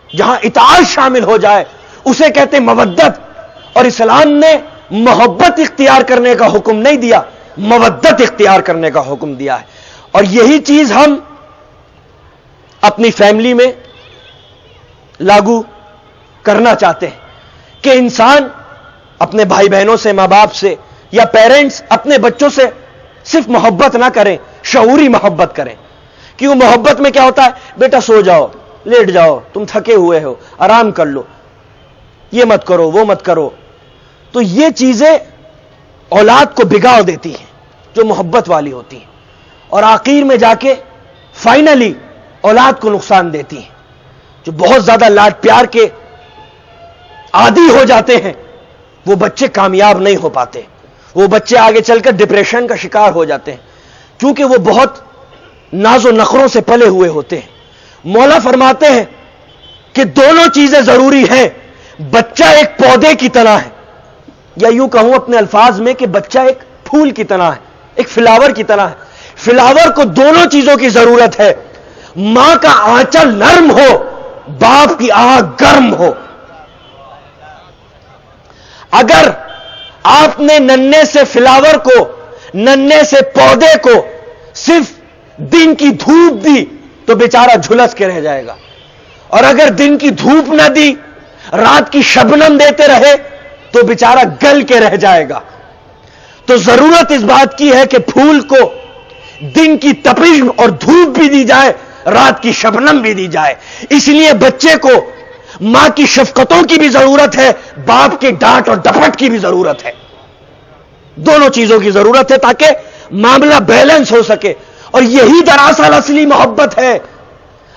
جہاں اطاعت شامل ہو جائے اسے کہتے ہیں مودت۔ اور اسلام نے محبت اختیار کرنے کا حکم نہیں دیا، مودت اختیار کرنے کا حکم دیا ہے۔ اور یہی چیز ہم اپنی فیملی میں لاگو کرنا چاہتے ہیں کہ انسان اپنے بھائی بہنوں سے، ماں باپ سے، یا پیرنٹس اپنے بچوں سے صرف محبت نہ کریں، شعوری محبت کریں۔ کیوں؟ محبت میں کیا ہوتا ہے؟ بیٹا سو جاؤ، لیٹ جاؤ، تم تھکے ہوئے ہو، آرام کر لو، یہ مت کرو، وہ مت کرو۔ تو یہ چیزیں اولاد کو بگاڑ دیتی ہیں جو محبت والی ہوتی ہیں، اور آخر میں جا کے فائنلی اولاد کو نقصان دیتی ہیں۔ جو بہت زیادہ لاڈ پیار کے عادی ہو جاتے ہیں وہ بچے کامیاب نہیں ہو پاتے، وہ بچے آگے چل کر ڈپریشن کا شکار ہو جاتے ہیں، کیونکہ وہ بہت ناز و نخروں سے پلے ہوئے ہوتے ہیں۔ مولا فرماتے ہیں کہ دونوں چیزیں ضروری ہیں۔ بچہ ایک پودے کی طرح ہے، یا یوں کہوں اپنے الفاظ میں کہ بچہ ایک پھول کی طرح ہے، ایک فلاور کی طرح ہے۔ فلاور کو دونوں چیزوں کی ضرورت ہے، ماں کا آنچل نرم ہو، باپ کی آنکھ گرم ہو۔ اگر آپ نے ننھے سے فلاور کو، ننھے سے پودے کو صرف دن کی دھوپ دی تو بیچارہ جھلس کے رہ جائے گا، اور اگر دن کی دھوپ نہ دی، رات کی شبنم دیتے رہے تو بیچارہ گل کے رہ جائے گا۔ تو ضرورت اس بات کی ہے کہ پھول کو دن کی تپش اور دھوپ بھی دی جائے، رات کی شبنم بھی دی جائے۔ اس لیے بچے کو ماں کی شفقتوں کی بھی ضرورت ہے، باپ کے ڈانٹ اور ڈپٹ کی بھی ضرورت ہے۔ دونوں چیزوں کی ضرورت ہے تاکہ معاملہ بیلنس ہو سکے. اور یہی دراصل اصلی محبت ہے.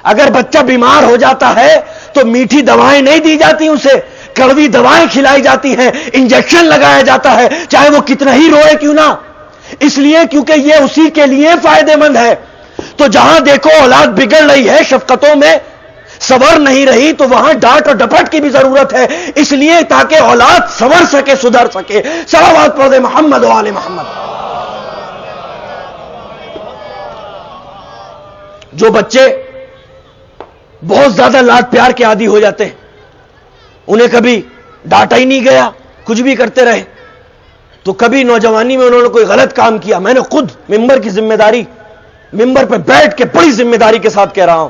اگر بچہ بیمار ہو جاتا ہے تو میٹھی دوائیں نہیں دی جاتی, اسے کڑوی دوائیں کھلائی جاتی ہیں, انجیکشن لگایا جاتا ہے, چاہے وہ کتنا ہی روئے کیوں نہ, اس لیے کیونکہ یہ اسی کے لیے فائدہ مند ہے. تو جہاں دیکھو اولاد بگڑ رہی ہے, شفقتوں میں صبر نہیں رہی, تو وہاں ڈانٹ اور ڈپٹ کی بھی ضرورت ہے, اس لیے تاکہ اولاد سنور سکے, سدھر سکے. صلوات پڑھے محمد و آل محمد. جو بچے بہت زیادہ لاڈ پیار کے عادی ہو جاتے ہیں, انہیں کبھی ڈانٹا ہی نہیں گیا, کچھ بھی کرتے رہے, تو کبھی نوجوانی میں انہوں نے کوئی غلط کام کیا, میں نے خود ممبر کی ذمہ داری, ممبر پہ بیٹھ کے بڑی ذمہ داری کے ساتھ کہہ رہا ہوں,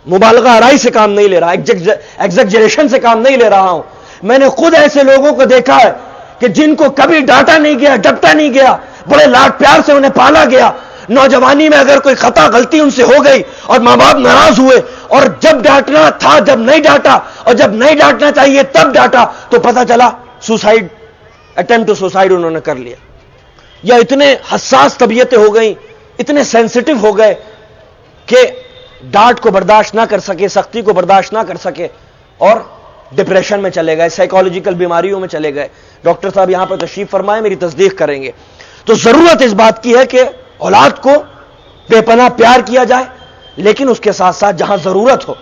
مبالغہ آرائی سے کام نہیں لے رہا, ایگزیجریشن سے کام نہیں لے رہا ہوں. میں نے خود ایسے لوگوں کو دیکھا ہے کہ جن کو کبھی ڈانٹا نہیں گیا, ڈپٹا نہیں گیا, بڑے لاڈ پیار سے انہیں پالا گیا. نوجوانی میں اگر کوئی خطا غلطی ان سے ہو گئی اور ماں باپ ناراض ہوئے, اور جب ڈانٹنا تھا جب نہیں ڈانٹا, اور جب نہیں ڈانٹنا چاہیے تب ڈانٹا, تو پتہ چلا سوسائڈ, اٹیمپٹ ٹو سوسائڈ انہوں نے کر لیا. یا اتنے حساس طبیعتیں ہو گئیں, اتنے سینسٹیو ہو گئے کہ ڈانٹ کو برداشت نہ کر سکے, سختی کو برداشت نہ کر سکے, اور ڈپریشن میں چلے گئے, سائیکالوجیکل بیماریوں میں چلے گئے. ڈاکٹر صاحب یہاں پر تشریف فرمائے, میری تصدیق کریں گے. تو ضرورت اس بات کی ہے کہ اولاد کو بے پناہ پیار کیا جائے, لیکن اس کے ساتھ ساتھ جہاں ضرورت ہو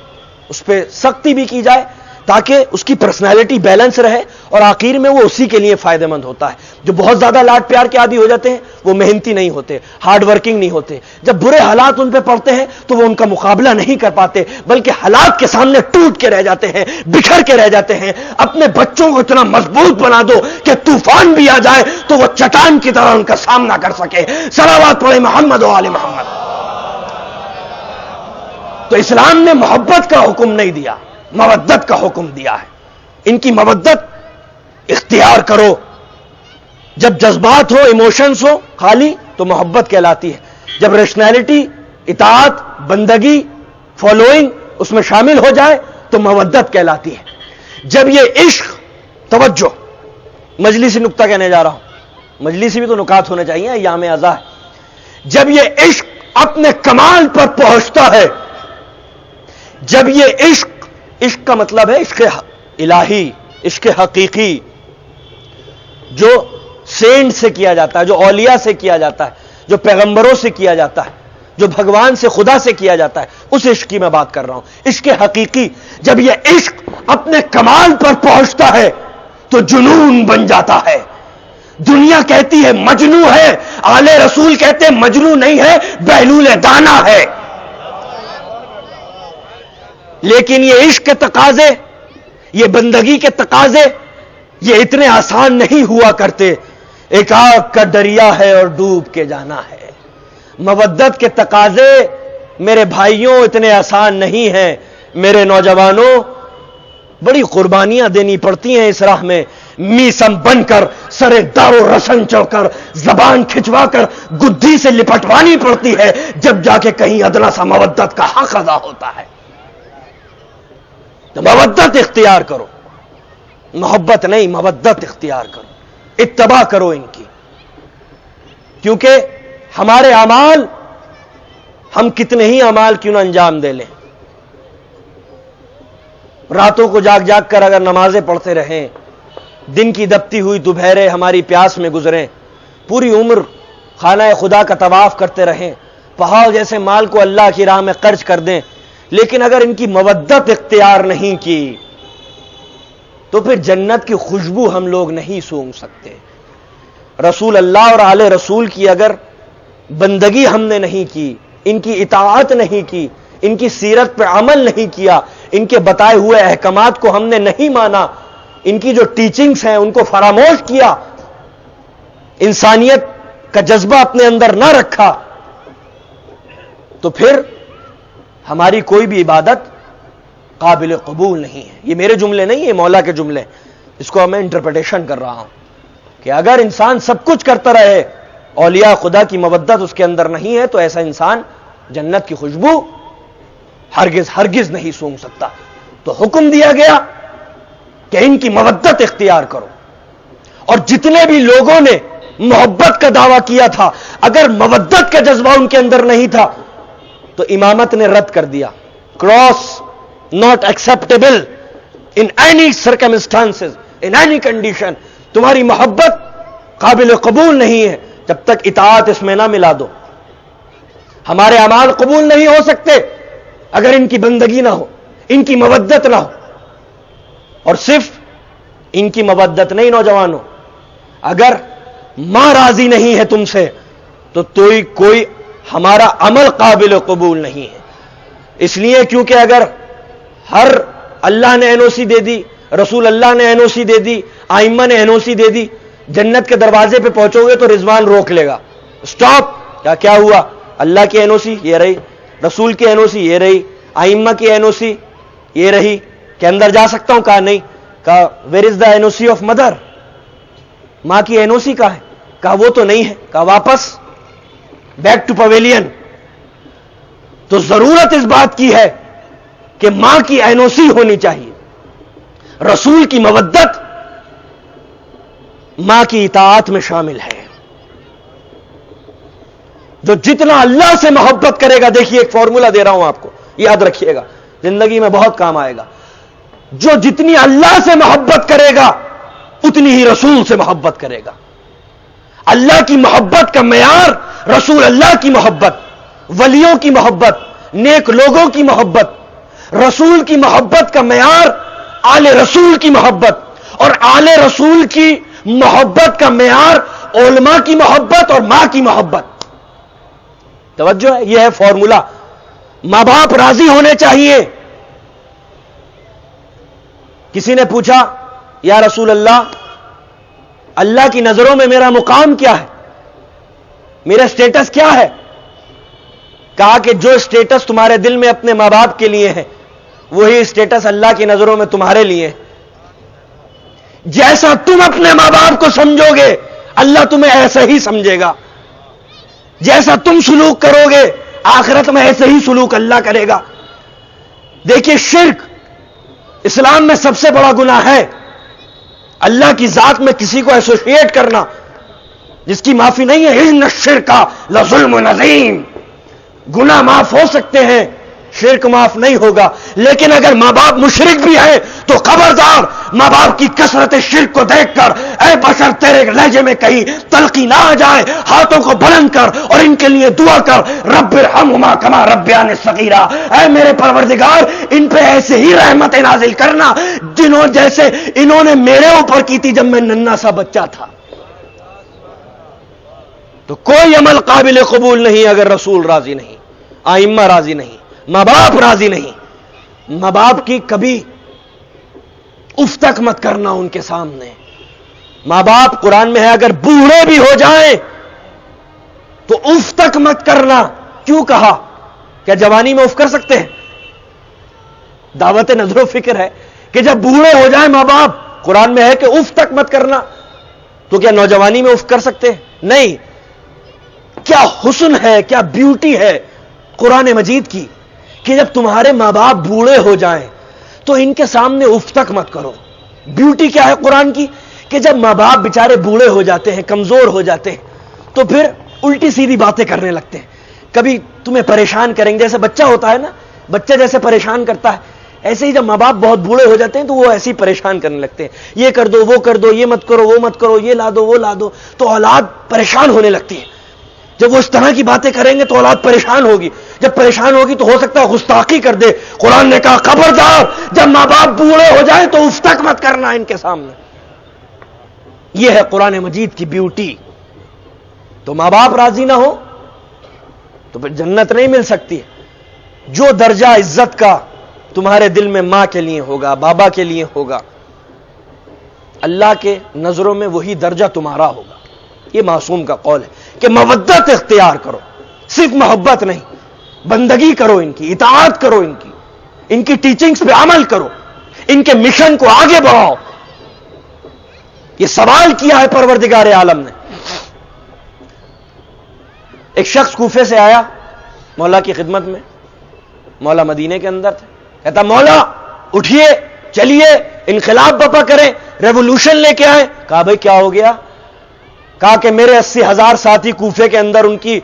اس پہ سختی بھی کی جائے, تاکہ اس کی پرسنالٹی بیلنس رہے, اور آخر میں وہ اسی کے لیے فائدہ مند ہوتا ہے. جو بہت زیادہ لاڈ پیار کے عادی ہو جاتے ہیں وہ محنتی نہیں ہوتے, ہارڈ ورکنگ نہیں ہوتے. جب برے حالات ان پہ پڑتے ہیں تو وہ ان کا مقابلہ نہیں کر پاتے, بلکہ حالات کے سامنے ٹوٹ کے رہ جاتے ہیں, بکھر کے رہ جاتے ہیں. اپنے بچوں کو اتنا مضبوط بنا دو کہ طوفان بھی آ جائے تو وہ چٹان کی طرح ان کا سامنا کر سکے. صلوات پڑھے محمد و آل محمد. تو اسلام نے محبت کا حکم نہیں دیا, مودت کا حکم دیا ہے. ان کی مودت اختیار کرو. جب جذبات ہو, ایموشنز ہو خالی, تو محبت کہلاتی ہے. جب ریشنلٹی, اطاعت, بندگی, فالوئنگ اس میں شامل ہو جائے تو مودت کہلاتی ہے. جب یہ عشق, توجہ, مجلسی نکتہ کہنے جا رہا ہوں, مجلسی بھی تو نکات ہونے چاہیے, ایام ازاں ہے. جب یہ عشق اپنے کمال پر پہنچتا ہے, جب یہ عشق, عشق کا مطلب ہے عشق الہی, عشق حقیقی, جو سینٹ سے کیا جاتا ہے, جو اولیاء سے کیا جاتا ہے, جو پیغمبروں سے کیا جاتا ہے, جو بھگوان سے, خدا سے کیا جاتا ہے, اس عشق کی میں بات کر رہا ہوں. عشق حقیقی, جب یہ عشق اپنے کمال پر پہنچتا ہے تو جنون بن جاتا ہے. دنیا کہتی ہے مجنو ہے, آل رسول کہتے ہیں مجنو نہیں ہے, بہلول دانا ہے. لیکن یہ عشق کے تقاضے, یہ بندگی کے تقاضے, یہ اتنے آسان نہیں ہوا کرتے. ایک آگ کا دریا ہے اور ڈوب کے جانا ہے. مودت کے تقاضے میرے بھائیوں اتنے آسان نہیں ہیں. میرے نوجوانوں, بڑی قربانیاں دینی پڑتی ہیں اس راہ میں. میسم بن کر, سرے دار و رسن چڑھ کر, زبان کھچوا کر گدھی سے لپٹوانی پڑتی ہے, جب جا کے کہیں ادنا سا مودت کا حق ادا ہوتا ہے. تو مودت اختیار کرو, محبت نہیں, مودت اختیار کرو, اتباع کرو ان کی. کیونکہ ہمارے اعمال, ہم کتنے ہی اعمال کیوں نہ انجام دے لیں, راتوں کو جاگ جاگ کر اگر نمازیں پڑھتے رہیں, دن کی دبتی ہوئی دوپہریں ہماری پیاس میں گزریں, پوری عمر خانہ خدا کا طواف کرتے رہیں, پہاڑ جیسے مال کو اللہ کی راہ میں خرچ کر دیں, لیکن اگر ان کی مودت اختیار نہیں کی تو پھر جنت کی خوشبو ہم لوگ نہیں سونگھ سکتے. رسول اللہ اور آل رسول کی اگر بندگی ہم نے نہیں کی, ان کی اطاعت نہیں کی, ان کی سیرت پہ عمل نہیں کیا, ان کے بتائے ہوئے احکامات کو ہم نے نہیں مانا, ان کی جو ٹیچنگز ہیں ان کو فراموش کیا, انسانیت کا جذبہ اپنے اندر نہ رکھا, تو پھر ہماری کوئی بھی عبادت قابل قبول نہیں ہے. یہ میرے جملے نہیں, یہ مولا کے جملے, اس کو میں انٹرپریٹیشن کر رہا ہوں کہ اگر انسان سب کچھ کرتا رہے, اولیاء خدا کی مودت اس کے اندر نہیں ہے, تو ایسا انسان جنت کی خوشبو ہرگز ہرگز نہیں سونگھ سکتا. تو حکم دیا گیا کہ ان کی مودت اختیار کرو. اور جتنے بھی لوگوں نے محبت کا دعویٰ کیا تھا، اگر مودت کا جذبہ ان کے اندر نہیں تھا تو امامت نے رد کر دیا. Cross not acceptable in any circumstances, in any condition. تمہاری محبت قابل قبول نہیں ہے جب تک اطاعت اس میں نہ ملا دو. ہمارے اعمال قبول نہیں ہو سکتے اگر ان کی بندگی نہ ہو، ان کی مودت نہ ہو. اور صرف ان کی مودت نہیں نوجوانوں، اگر ماں راضی نہیں ہے تم سے تو کوئی ہمارا عمل قابل قبول نہیں ہے. اس لیے کیونکہ اگر ہر اللہ نے این او سی دے دی، رسول اللہ نے این او سی دے دی، ائمہ نے این او سی دے دی، جنت کے دروازے پہ پہنچو گے تو رضوان روک لے گا. سٹاپ، کیا ہوا؟ اللہ کی این او سی یہ رہی، رسول کی این او سی یہ رہی، ائمہ کی این او سی یہ رہی، کہ اندر جا سکتا ہوں؟ کہا نہیں. کہا where is the N O C of mother? ماں کی این او سی کہاں ہے؟ کہا وہ تو نہیں ہے. کہا واپس بیک ٹو پویلین. تو ضرورت اس بات کی ہے کہ ماں کی این او سی ہونی چاہیے، رسول کی مودت ماں کی اطاعت میں شامل ہے. جو جتنا اللہ سے محبت کرے گا، دیکھیے ایک فارمولا دے رہا ہوں آپ کو، یاد رکھیے گا، زندگی میں بہت کام آئے گا. جو جتنی اللہ سے محبت کرے گا اتنی ہی رسول سے محبت کرے گا. اللہ کی محبت کا معیار رسول اللہ کی محبت، ولیوں کی محبت، نیک لوگوں کی محبت. رسول کی محبت کا معیار آل رسول کی محبت، اور آل رسول کی محبت کا معیار علماء کی محبت اور ماں کی محبت. توجہ ہے، یہ ہے فارمولا. ماں باپ راضی ہونے چاہیے. کسی نے پوچھا یا رسول اللہ، اللہ کی نظروں میں میرا مقام کیا ہے، میرا سٹیٹس کیا ہے؟ کہا کہ جو سٹیٹس تمہارے دل میں اپنے ماں باپ کے لیے ہے وہی سٹیٹس اللہ کی نظروں میں تمہارے لیے ہے. جیسا تم اپنے ماں باپ کو سمجھو گے اللہ تمہیں ایسا ہی سمجھے گا. جیسا تم سلوک کرو گے آخرت میں ایسے ہی سلوک اللہ کرے گا. دیکھیے شرک اسلام میں سب سے بڑا گناہ ہے، اللہ کی ذات میں کسی کو ایسوسیٹ کرنا، جس کی معافی نہیں ہے. ان الشرک لظلم عظیم. گناہ معاف ہو سکتے ہیں، شرک معاف نہیں ہوگا. لیکن اگر ماں باپ مشرک بھی ہیں تو خبردار، ماں باپ کی کثرت شرک کو دیکھ کر اے بشر تیرے لہجے میں کہیں تلخی نہ آ جائے، ہاتھوں کو بلند کر اور ان کے لیے دعا کر، رب ارحمہما کما ربیانی صغیرا. اے میرے پروردگار ان پہ ایسے ہی رحمت نازل کرنا جیسے انہوں نے میرے اوپر کی تھی جب میں ننھا سا بچہ تھا. تو کوئی عمل قابل قبول نہیں اگر رسول راضی نہیں، ائمہ راضی نہیں، ماں باپ راضی نہیں. ماں باپ کی کبھی اف تک مت کرنا ان کے سامنے. ماں باپ قرآن میں ہے اگر بوڑھے بھی ہو جائیں تو اف تک مت کرنا. کیوں کہا؟ کیا جوانی میں اف کر سکتے ہیں؟ دعوت نظر و فکر ہے کہ جب بوڑھے ہو جائیں ماں باپ، قرآن میں ہے کہ اف تک مت کرنا. تو کیا نوجوانی میں اف کر سکتے ہیں؟ نہیں. کیا حسن ہے، کیا بیوٹی ہے قرآن مجید کی کہ جب تمہارے ماں باپ بوڑھے ہو جائیں تو ان کے سامنے اف تک مت کرو. بیوٹی کیا ہے قرآن کی کہ جب ماں باپ بیچارے بوڑھے ہو جاتے ہیں، کمزور ہو جاتے ہیں تو پھر الٹی سیدھی باتیں کرنے لگتے ہیں. کبھی تمہیں پریشان کریں گے، جیسے بچہ ہوتا ہے نا، بچہ جیسے پریشان کرتا ہے ایسے ہی جب ماں باپ بہت بوڑھے ہو جاتے ہیں تو وہ ایسے ہی پریشان کرنے لگتے ہیں. یہ کر دو، وہ کر دو، یہ مت کرو، وہ مت کرو، یہ لا دو، وہ لا دو. تو اولاد پریشان ہونے لگتی ہے. جب وہ اس طرح کی باتیں کریں گے تو اولاد پریشان ہوگی. جب پریشان ہوگی تو ہو سکتا ہے گستاخی کر دے. قرآن نے کہا خبردار جب ماں باپ بوڑھے ہو جائیں تو اف تک مت کرنا ان کے سامنے. یہ ہے قرآن مجید کی بیوٹی. تو ماں باپ راضی نہ ہو تو پھر جنت نہیں مل سکتی. جو درجہ عزت کا تمہارے دل میں ماں کے لیے ہوگا، بابا کے لیے ہوگا، اللہ کے نظروں میں وہی درجہ تمہارا ہوگا. یہ معصوم کا قول ہے کہ مودت اختیار کرو، صرف محبت نہیں، بندگی کرو، ان کی اطاعت کرو، ان کی ٹیچنگز پہ عمل کرو، ان کے مشن کو آگے بڑھاؤ. یہ سوال کیا ہے پروردگار عالم نے. ایک شخص کوفے سے آیا مولا کی خدمت میں، مولا مدینے کے اندر تھے. کہتا مولا اٹھیے، چلیے انقلاب برپا کریں، ریولوشن لے کے آئے. کہا بھائی کیا ہو گیا؟ کہا کہ میرے 80,000 ساتھی کوفے کے اندر ان کی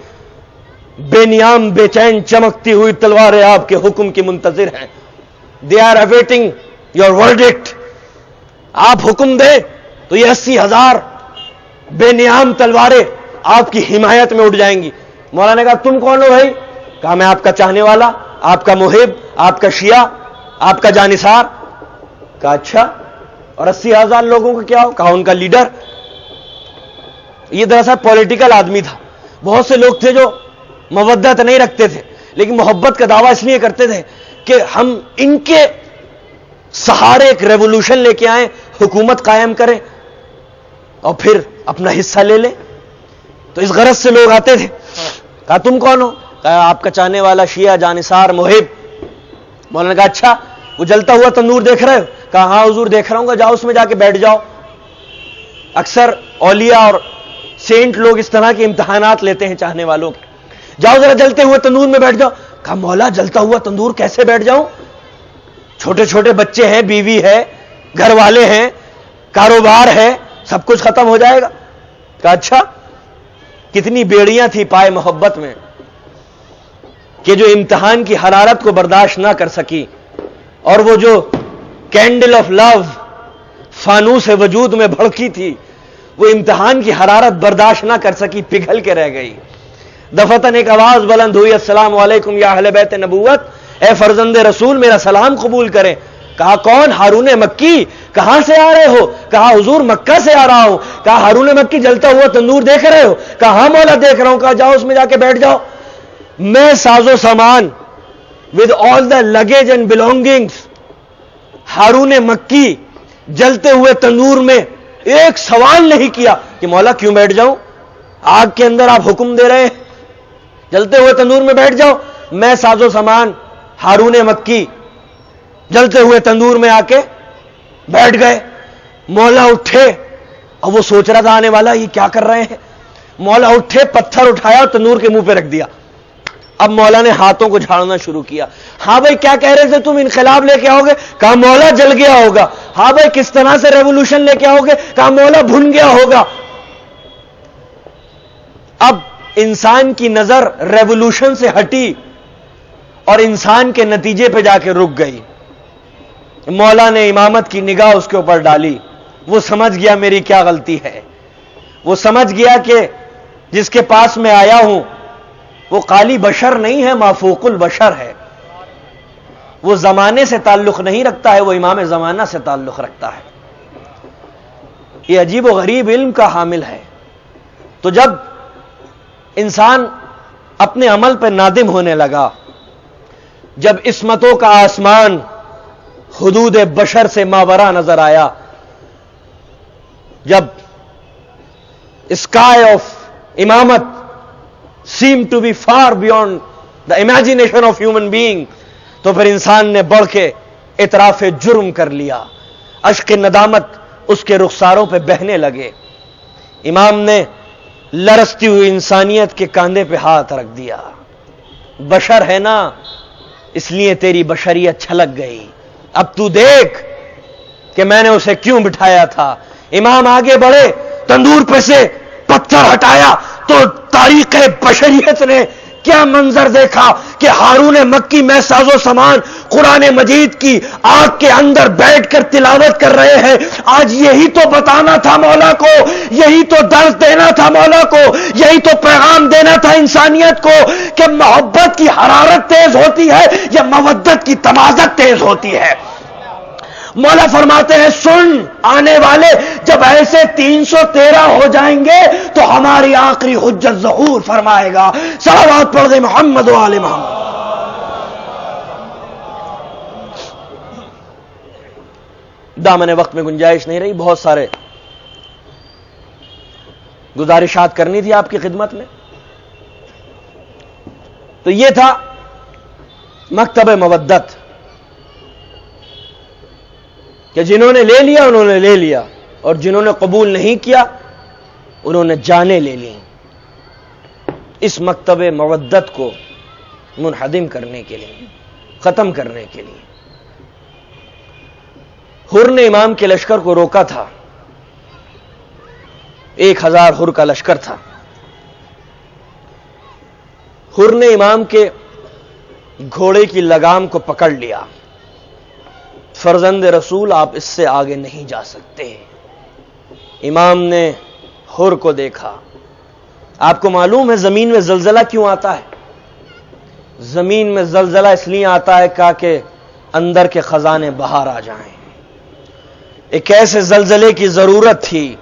بے نیام بے چین چمکتی ہوئی تلواریں آپ کے حکم کی منتظر ہیں. They are awaiting your verdict. آپ حکم دے تو یہ 80,000 بے نیام تلواریں آپ کی حمایت میں اٹھ جائیں گی. مولانا نے کہا تم کون ہو بھائی؟ کہا میں آپ کا چاہنے والا، آپ کا محب، آپ کا شیعہ، آپ کا جانثار. کہا اچھا، اور 80,000 لوگوں کا کیا ہو؟ کہا ان کا لیڈر. یہ دراصل پولیٹیکل آدمی تھا. بہت سے لوگ تھے جو مودت نہیں رکھتے تھے لیکن محبت کا دعویٰ اس لیے کرتے تھے کہ ہم ان کے سہارے ایک ریولوشن لے کے آئیں، حکومت قائم کریں اور پھر اپنا حصہ لے لیں. تو اس غرض سے لوگ آتے تھے. کہا تم کون ہو؟ کہا آپ کا چاہنے والا، شیعہ، جانثار، محب. مولانا نے کہا اچھا، وہ جلتا ہوا تندور دیکھ رہے ہو؟ کہا ہاں حضور دیکھ رہا ہوں. جاؤ اس میں جا کے بیٹھ جاؤ. اکثر اولیاء اور سینٹ لوگ اس طرح کے امتحانات لیتے ہیں چاہنے والوں کے. جاؤ ذرا جلتے ہوئے تندور میں بیٹھ جاؤ. کہا مولا جلتا ہوا تندور کیسے بیٹھ جاؤں؟ چھوٹے چھوٹے بچے ہیں، بیوی ہے، گھر والے ہیں، کاروبار ہے، سب کچھ ختم ہو جائے گا. کہا اچھا. کتنی بیڑیاں تھی پائے محبت میں کہ جو امتحان کی حرارت کو برداشت نہ کر سکی، اور وہ جو کینڈل آف لو فانوس وجود میں بھڑکی تھی وہ امتحان کی حرارت برداشت نہ کر سکی، پگھل کے رہ گئی. دفتن ایک آواز بلند ہوئی، السلام علیکم یا اہل بیت نبوت، اے فرزند رسول میرا سلام قبول کریں. کہا کون؟ ہارون مکی. کہاں سے آ رہے ہو؟ کہا حضور مکہ سے آ رہا ہوں. کہا ہارون مکی جلتا ہوا تندور دیکھ رہے ہو؟ کہا ہاں مولا دیکھ رہا ہوں. کہا جاؤ اس میں جا کے بیٹھ جاؤ. میں ساز و سامان with all the luggage and belongings. Haroon مکی جلتے ہوئے تندور میں ایک سوال نہیں کیا کہ مولا کیوں بیٹھ جاؤں؟ آگ کے اندر آپ حکم دے رہے ہیں، جلتے ہوئے تندور میں بیٹھ جاؤ. میں ساز و سامان ہارون مکی جلتے ہوئے تندور میں آ کے بیٹھ گئے. مولا اٹھے اور وہ سوچ رہا تھا آنے والا یہ کیا کر رہے ہیں. مولا اٹھے، پتھر اٹھایا اور تندور کے منہ پہ رکھ دیا. اب مولا نے ہاتھوں کو جھاڑنا شروع کیا. ہاں بھائی کیا کہہ رہے تھے تم، انقلاب لے کے آؤ گے؟ کہا مولا جل گیا ہوگا. ہاں بھائی کس طرح سے ریولوشن لے کے آؤ گے؟ کہا مولا بھن گیا ہوگا. اب انسان کی نظر ریولوشن سے ہٹی اور انسان کے نتیجے پہ جا کے رک گئی. مولا نے امامت کی نگاہ اس کے اوپر ڈالی. وہ سمجھ گیا میری کیا غلطی ہے. وہ سمجھ گیا کہ جس کے پاس میں آیا ہوں وہ قالی بشر نہیں ہے، مافوق البشر ہے. وہ زمانے سے تعلق نہیں رکھتا ہے، وہ امام زمانہ سے تعلق رکھتا ہے. یہ عجیب و غریب علم کا حامل ہے. تو جب انسان اپنے عمل پہ نادم ہونے لگا، جب عصمتوں کا آسمان حدود بشر سے ماورا نظر آیا، جب اسکائی آف امامت seem to be far beyond the imagination of human being، تو پھر انسان نے بڑھ کے اعتراف جرم کر لیا. اشک ندامت اس کے رخساروں پہ بہنے لگے. امام نے لرزتی ہوئی انسانیت کے کاندھے پہ ہاتھ رکھ دیا. بشر ہے نا، اس لیے تیری بشریت چھلک گئی. اب تو دیکھ کہ میں نے اسے کیوں بٹھایا تھا. امام آگے بڑھے، تندور پہ سے پتھر ہٹایا تو تاریخ بشریت نے کیا منظر دیکھا کہ ہارون مکی میں ساز و سامان قرآن مجید کی آگ کے اندر بیٹھ کر تلاوت کر رہے ہیں. آج یہی تو بتانا تھا مولا کو، یہی تو درس دینا تھا مولا کو، یہی تو پیغام دینا تھا انسانیت کو کہ محبت کی حرارت تیز ہوتی ہے یا مودت کی تمازت تیز ہوتی ہے. مولا فرماتے ہیں سن آنے والے جب ایسے 313 ہو جائیں گے تو ہماری آخری حجت ظہور فرمائے گا. صلوات پڑھ دے محمد و آل محمد. دامن وقت میں گنجائش نہیں رہی، بہت سارے گزارشات کرنی تھی آپ کی خدمت میں. تو یہ تھا مکتب مودت کہ جنہوں نے لے لیا انہوں نے لے لیا، اور جنہوں نے قبول نہیں کیا انہوں نے جانیں لے لی. اس مکتب مودت کو منہدم کرنے کے لیے، ختم کرنے کے لیے حر نے امام کے لشکر کو روکا تھا. 1000 حر کا لشکر تھا. حر نے امام کے گھوڑے کی لگام کو پکڑ لیا. فرزند رسول آپ اس سے آگے نہیں جا سکتے. امام نے حر کو دیکھا. آپ کو معلوم ہے زمین میں زلزلہ کیوں آتا ہے؟ زمین میں زلزلہ اس لیے آتا ہے کہ اندر کے خزانے باہر آ جائیں. ایک ایسے زلزلے کی ضرورت تھی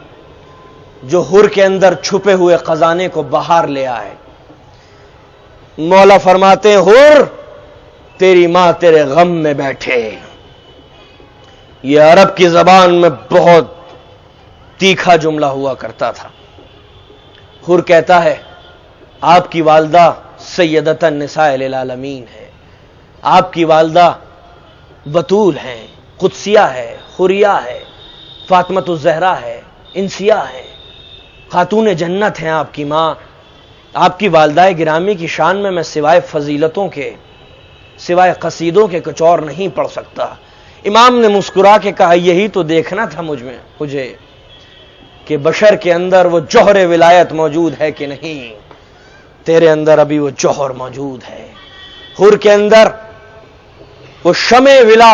جو حر کے اندر چھپے ہوئے خزانے کو باہر لے آئے. مولا فرماتے ہیں حر تیری ماں تیرے غم میں بیٹھے. یہ عرب کی زبان میں بہت تیکھا جملہ ہوا کرتا تھا. حر کہتا ہے آپ کی والدہ سیدۃ النساء للعالمین ہے. آپ کی والدہ بطول ہیں، قدسیہ ہے، حریہ ہے، فاطمۃ الزہرا ہے، انسیہ ہے، خاتون جنت ہیں آپ کی ماں. آپ کی والدہ گرامی کی شان میں سوائے فضیلتوں کے، سوائے قصیدوں کے کچھ اور نہیں پڑھ سکتا. امام نے مسکرا کے کہا یہی تو دیکھنا تھا مجھے کہ بشر کے اندر وہ جوہر ولایت موجود ہے کہ نہیں. تیرے اندر ابھی وہ جوہر موجود ہے. حر کے اندر وہ شمع ولا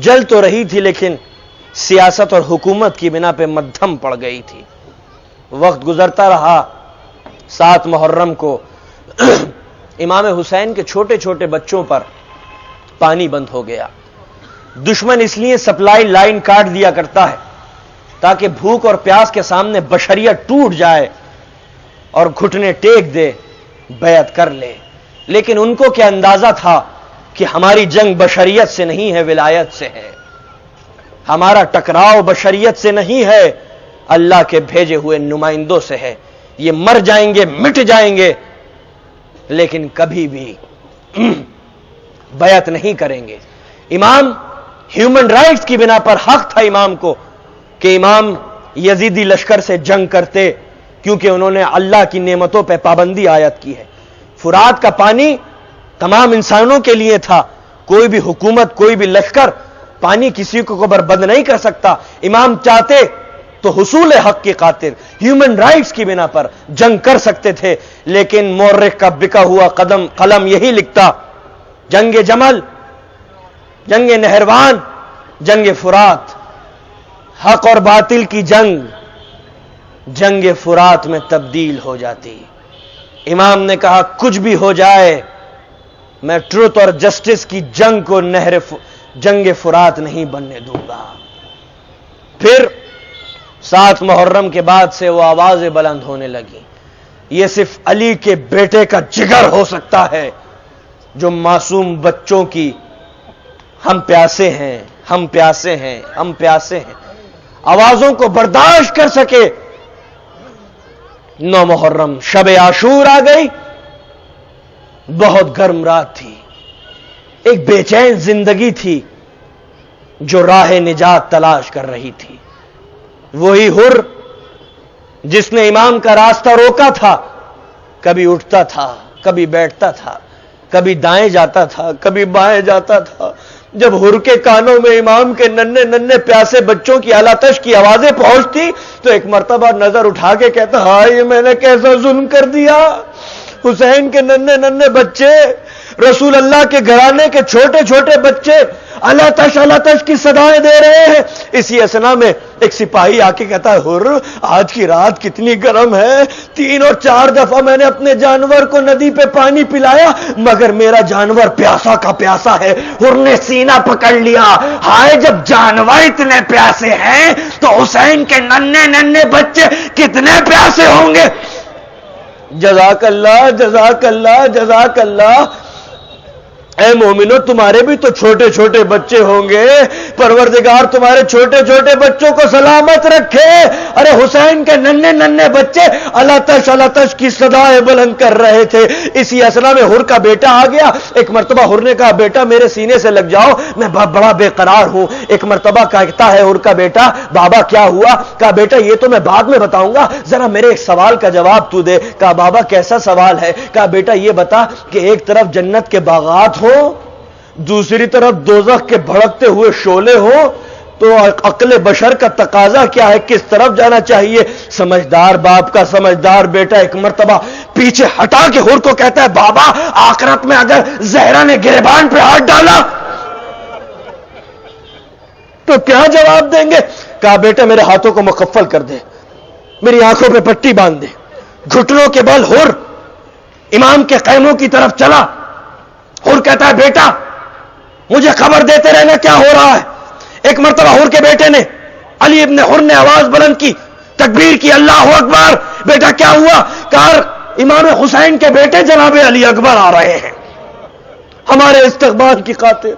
جل تو رہی تھی لیکن سیاست اور حکومت کی بنا پہ مدھم پڑ گئی تھی. وقت گزرتا رہا. 7 محرم کو امام حسین کے چھوٹے چھوٹے بچوں پر پانی بند ہو گیا. دشمن اس لیے سپلائی لائن کاٹ دیا کرتا ہے تاکہ بھوک اور پیاس کے سامنے بشریت ٹوٹ جائے اور گھٹنے ٹیک دے، بیعت کر لے. لیکن ان کو کیا اندازہ تھا کہ ہماری جنگ بشریت سے نہیں ہے، ولایت سے ہے. ہمارا ٹکراؤ بشریت سے نہیں ہے، اللہ کے بھیجے ہوئے نمائندوں سے ہے. یہ مر جائیں گے، مٹ جائیں گے، لیکن کبھی بھی بیعت نہیں کریں گے. امام ہیومن رائٹس کی بنا پر حق تھا امام کو کہ امام یزیدی لشکر سے جنگ کرتے، کیونکہ انہوں نے اللہ کی نعمتوں پہ پابندی عائد کی ہے. فرات کا پانی تمام انسانوں کے لیے تھا. کوئی بھی حکومت، کوئی بھی لشکر پانی کسی کو بربند نہیں کر سکتا. امام چاہتے تو حصول حق کی خاطر ہیومن رائٹس کی بنا پر جنگ کر سکتے تھے، لیکن مورخ کا بکا ہوا قلم یہی لکھتا جنگ جمل، جنگ نہروان، جنگ فرات، حق اور باطل کی جنگ فرات میں تبدیل ہو جاتی. امام نے کہا کچھ بھی ہو جائے میں ٹروتھ اور جسٹس کی جنگ کو جنگ فرات نہیں بننے دوں گا. پھر 7 محرم کے بعد سے وہ آوازیں بلند ہونے لگی. یہ صرف علی کے بیٹے کا جگر ہو سکتا ہے جو معصوم بچوں کی ہم پیاسے ہیں، ہم پیاسے ہیں، ہم پیاسے ہیں آوازوں کو برداشت کر سکے. 9 محرم شب عاشور آ گئی. بہت گرم رات تھی. ایک بے چین زندگی تھی جو راہ نجات تلاش کر رہی تھی. وہی حر جس نے امام کا راستہ روکا تھا، کبھی اٹھتا تھا، کبھی بیٹھتا تھا، کبھی دائیں جاتا تھا، کبھی بائیں جاتا تھا. جب حر کے کانوں میں امام کے ننھے پیاسے بچوں کی آلاتش کی آوازیں پہنچتی تو ایک مرتبہ نظر اٹھا کے کہتا ہائے میں نے کیسا ظلم کر دیا. حسین کے ننھے بچے، رسول اللہ کے گھرانے کے چھوٹے چھوٹے بچے اللہ کی صدایں دے رہے ہیں. اسی اسنا میں ایک سپاہی آ کے کہتا ہے حر آج کی رات کتنی گرم ہے. 3 اور 4 دفعہ میں نے اپنے جانور کو ندی پہ پانی پلایا مگر میرا جانور پیاسا کا پیاسا ہے. حر نے سینہ پکڑ لیا. ہائے جب جانور اتنے پیاسے ہیں تو حسین کے ننھے بچے کتنے پیاسے ہوں گے. جزاک اللہ، جزاک اللہ، جزاک اللہ. اے مومنو تمہارے بھی تو چھوٹے چھوٹے بچے ہوں گے، پروردگار تمہارے چھوٹے چھوٹے بچوں کو سلامت رکھے. ارے حسین کے ننھے بچے اللہ کی صدائیں بلند کر رہے تھے. اسی اسنا میں حر کا بیٹا آ گیا. ایک مرتبہ حر نے کہا بیٹا میرے سینے سے لگ جاؤ، میں بڑا بے قرار ہوں. ایک مرتبہ کہتا ہے حر کا بیٹا بابا کیا ہوا؟ کہا بیٹا یہ تو میں بعد میں بتاؤں گا، ذرا میرے ایک سوال کا جواب تو دے. کہا بابا کیسا سوال ہے؟ کہا بیٹا یہ بتا کہ ایک طرف جنت کے باغات ہو، دوسری طرف دوزخ کے بھڑکتے ہوئے شعلے ہو، تو عقل بشر کا تقاضا کیا ہے، کس طرف جانا چاہیے؟ سمجھدار باپ کا سمجھدار بیٹا ایک مرتبہ پیچھے ہٹا کے حور کو کہتا ہے بابا آخرت میں اگر زہرا نے گریبان پہ ہاتھ ڈالا تو کیا جواب دیں گے؟ کہا بیٹا میرے ہاتھوں کو مکفل کر دے، میری آنکھوں پہ پٹی باندھ دے۔ گھٹنوں کے بل حور امام کے خیموں کی طرف چلا۔ حور کہتا ہے بیٹا مجھے خبر دیتے رہنا کیا ہو رہا ہے۔ ایک مرتبہ حور کے بیٹے نے، علی ابن حر نے آواز بلند کی، تکبیر کی، اللہ اکبر۔ بیٹا کیا ہوا؟ کہا امام حسین کے بیٹے جناب علی اکبر آ رہے ہیں ہمارے استقبال کی خاطر۔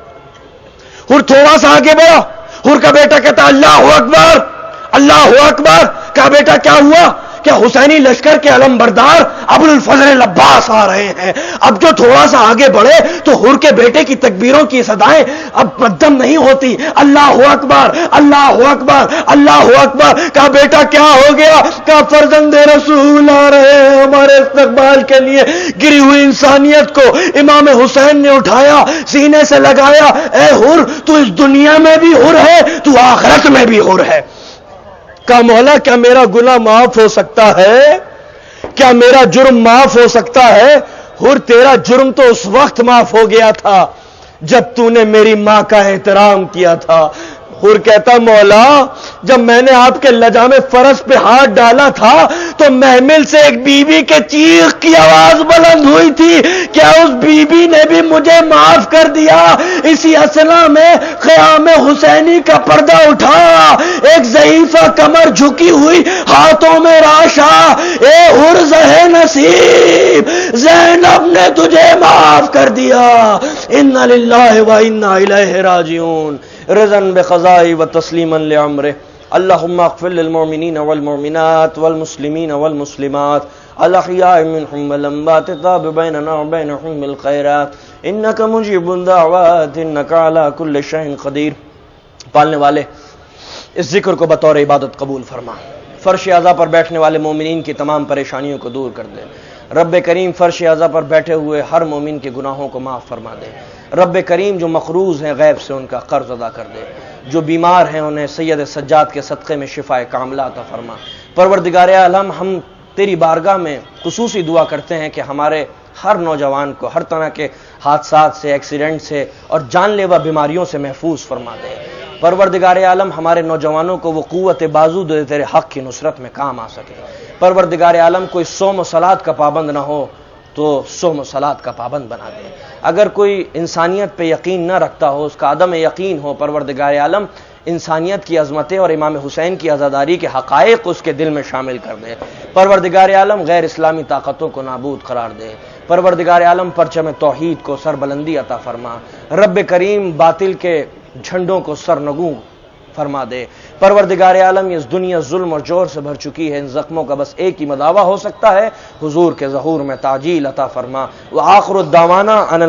حور تھوڑا سا آگے بڑھا، حور کا بیٹا کہتا اللہ اکبر اللہ اکبر۔ کہا بیٹا کیا ہوا؟ کہ حسینی لشکر کے علم بردار ابو الفضل العباس آ رہے ہیں۔ اب جو تھوڑا سا آگے بڑھے تو حور کے بیٹے کی تکبیروں کی صدائیں اب مدھم نہیں ہوتی، اللہ اکبر اللہ اکبر اللہ اکبر۔ کہا بیٹا کیا ہو گیا؟ کہا فرزند رسول آ رہے ہیں ہمارے استقبال کے لیے۔ گری ہوئی انسانیت کو امام حسین نے اٹھایا، سینے سے لگایا، اے حور تو اس دنیا میں بھی حور ہے، تو آخرت میں بھی حور ہے۔ کہا مولا کیا میرا گناہ معاف ہو سکتا ہے؟ کیا میرا جرم معاف ہو سکتا ہے؟ حور تیرا جرم تو اس وقت معاف ہو گیا تھا جب تو نے میری ماں کا احترام کیا تھا۔ حور کہتا مولا جب میں نے آپ کے لجام فرس پہ ہاتھ ڈالا تھا تو محمل سے ایک بی بی کے چیخ کی آواز بلند ہوئی تھی، کیا اس بی بی نے بھی مجھے معاف کر دیا؟ اسی اثنا میں خیام حسینی کا پردہ اٹھا، ایک ضعیفہ کمر جھکی ہوئی، ہاتھوں میں راشا، اے حور زہ نصیب زینب نے تجھے معاف کر دیا۔ انا للہ و انا الیہ راجعون، رضا بقضاء و تسلیما لامرہ۔ اللہم اغفر للمؤمنین والمؤمنات والمسلمین والمسلمات الاحیاء منہم والاموات، تاب بیننا وبینہم بالخیرات انک مجیب الدعوات انک علی کل شیء قدیر۔ پالنے والے اس ذکر کو بطور عبادت قبول فرما، فرش اعضا پر بیٹھنے والے مومنین کی تمام پریشانیوں کو دور کر دے۔ رب کریم فرش اعضا پر بیٹھے ہوئے ہر مومن کے گناہوں کو معاف فرما دے۔ رب کریم جو مقروض ہیں غیب سے ان کا قرض ادا کر دے، جو بیمار ہیں انہیں سید سجاد کے صدقے میں شفا کاملہ عطا فرما۔ پروردگار عالم ہم تیری بارگاہ میں خصوصی دعا کرتے ہیں کہ ہمارے ہر نوجوان کو ہر طرح کے حادثات سے، ایکسیڈنٹ سے اور جان لیوا بیماریوں سے محفوظ فرما دے۔ پروردگار عالم ہمارے نوجوانوں کو وہ قوت بازو دے تیرے حق کی نصرت میں کام آ سکے۔ پروردگار عالم کوئی صوم و صلات کا پابند نہ ہو تو صوم و صلات کا پابند بنا دے۔ اگر کوئی انسانیت پہ یقین نہ رکھتا ہو، اس کا عدم یقین ہو، پروردگار عالم انسانیت کی عظمتیں اور امام حسین کی عزاداری کے حقائق اس کے دل میں شامل کر دے۔ پروردگار عالم غیر اسلامی طاقتوں کو نابود قرار دے۔ پروردگار عالم پرچم توحید کو سربلندی عطا فرما۔ رب کریم باطل کے جھنڈوں کو سرنگوں فرما دے۔ پروردگار عالم اس دنیا ظلم اور جور سے بھر چکی ہے، ان زخموں کا بس ایک ہی مداوا ہو سکتا ہے، حضور کے ظہور میں تعجیل عطا فرما۔ وآخر الدعوانا ان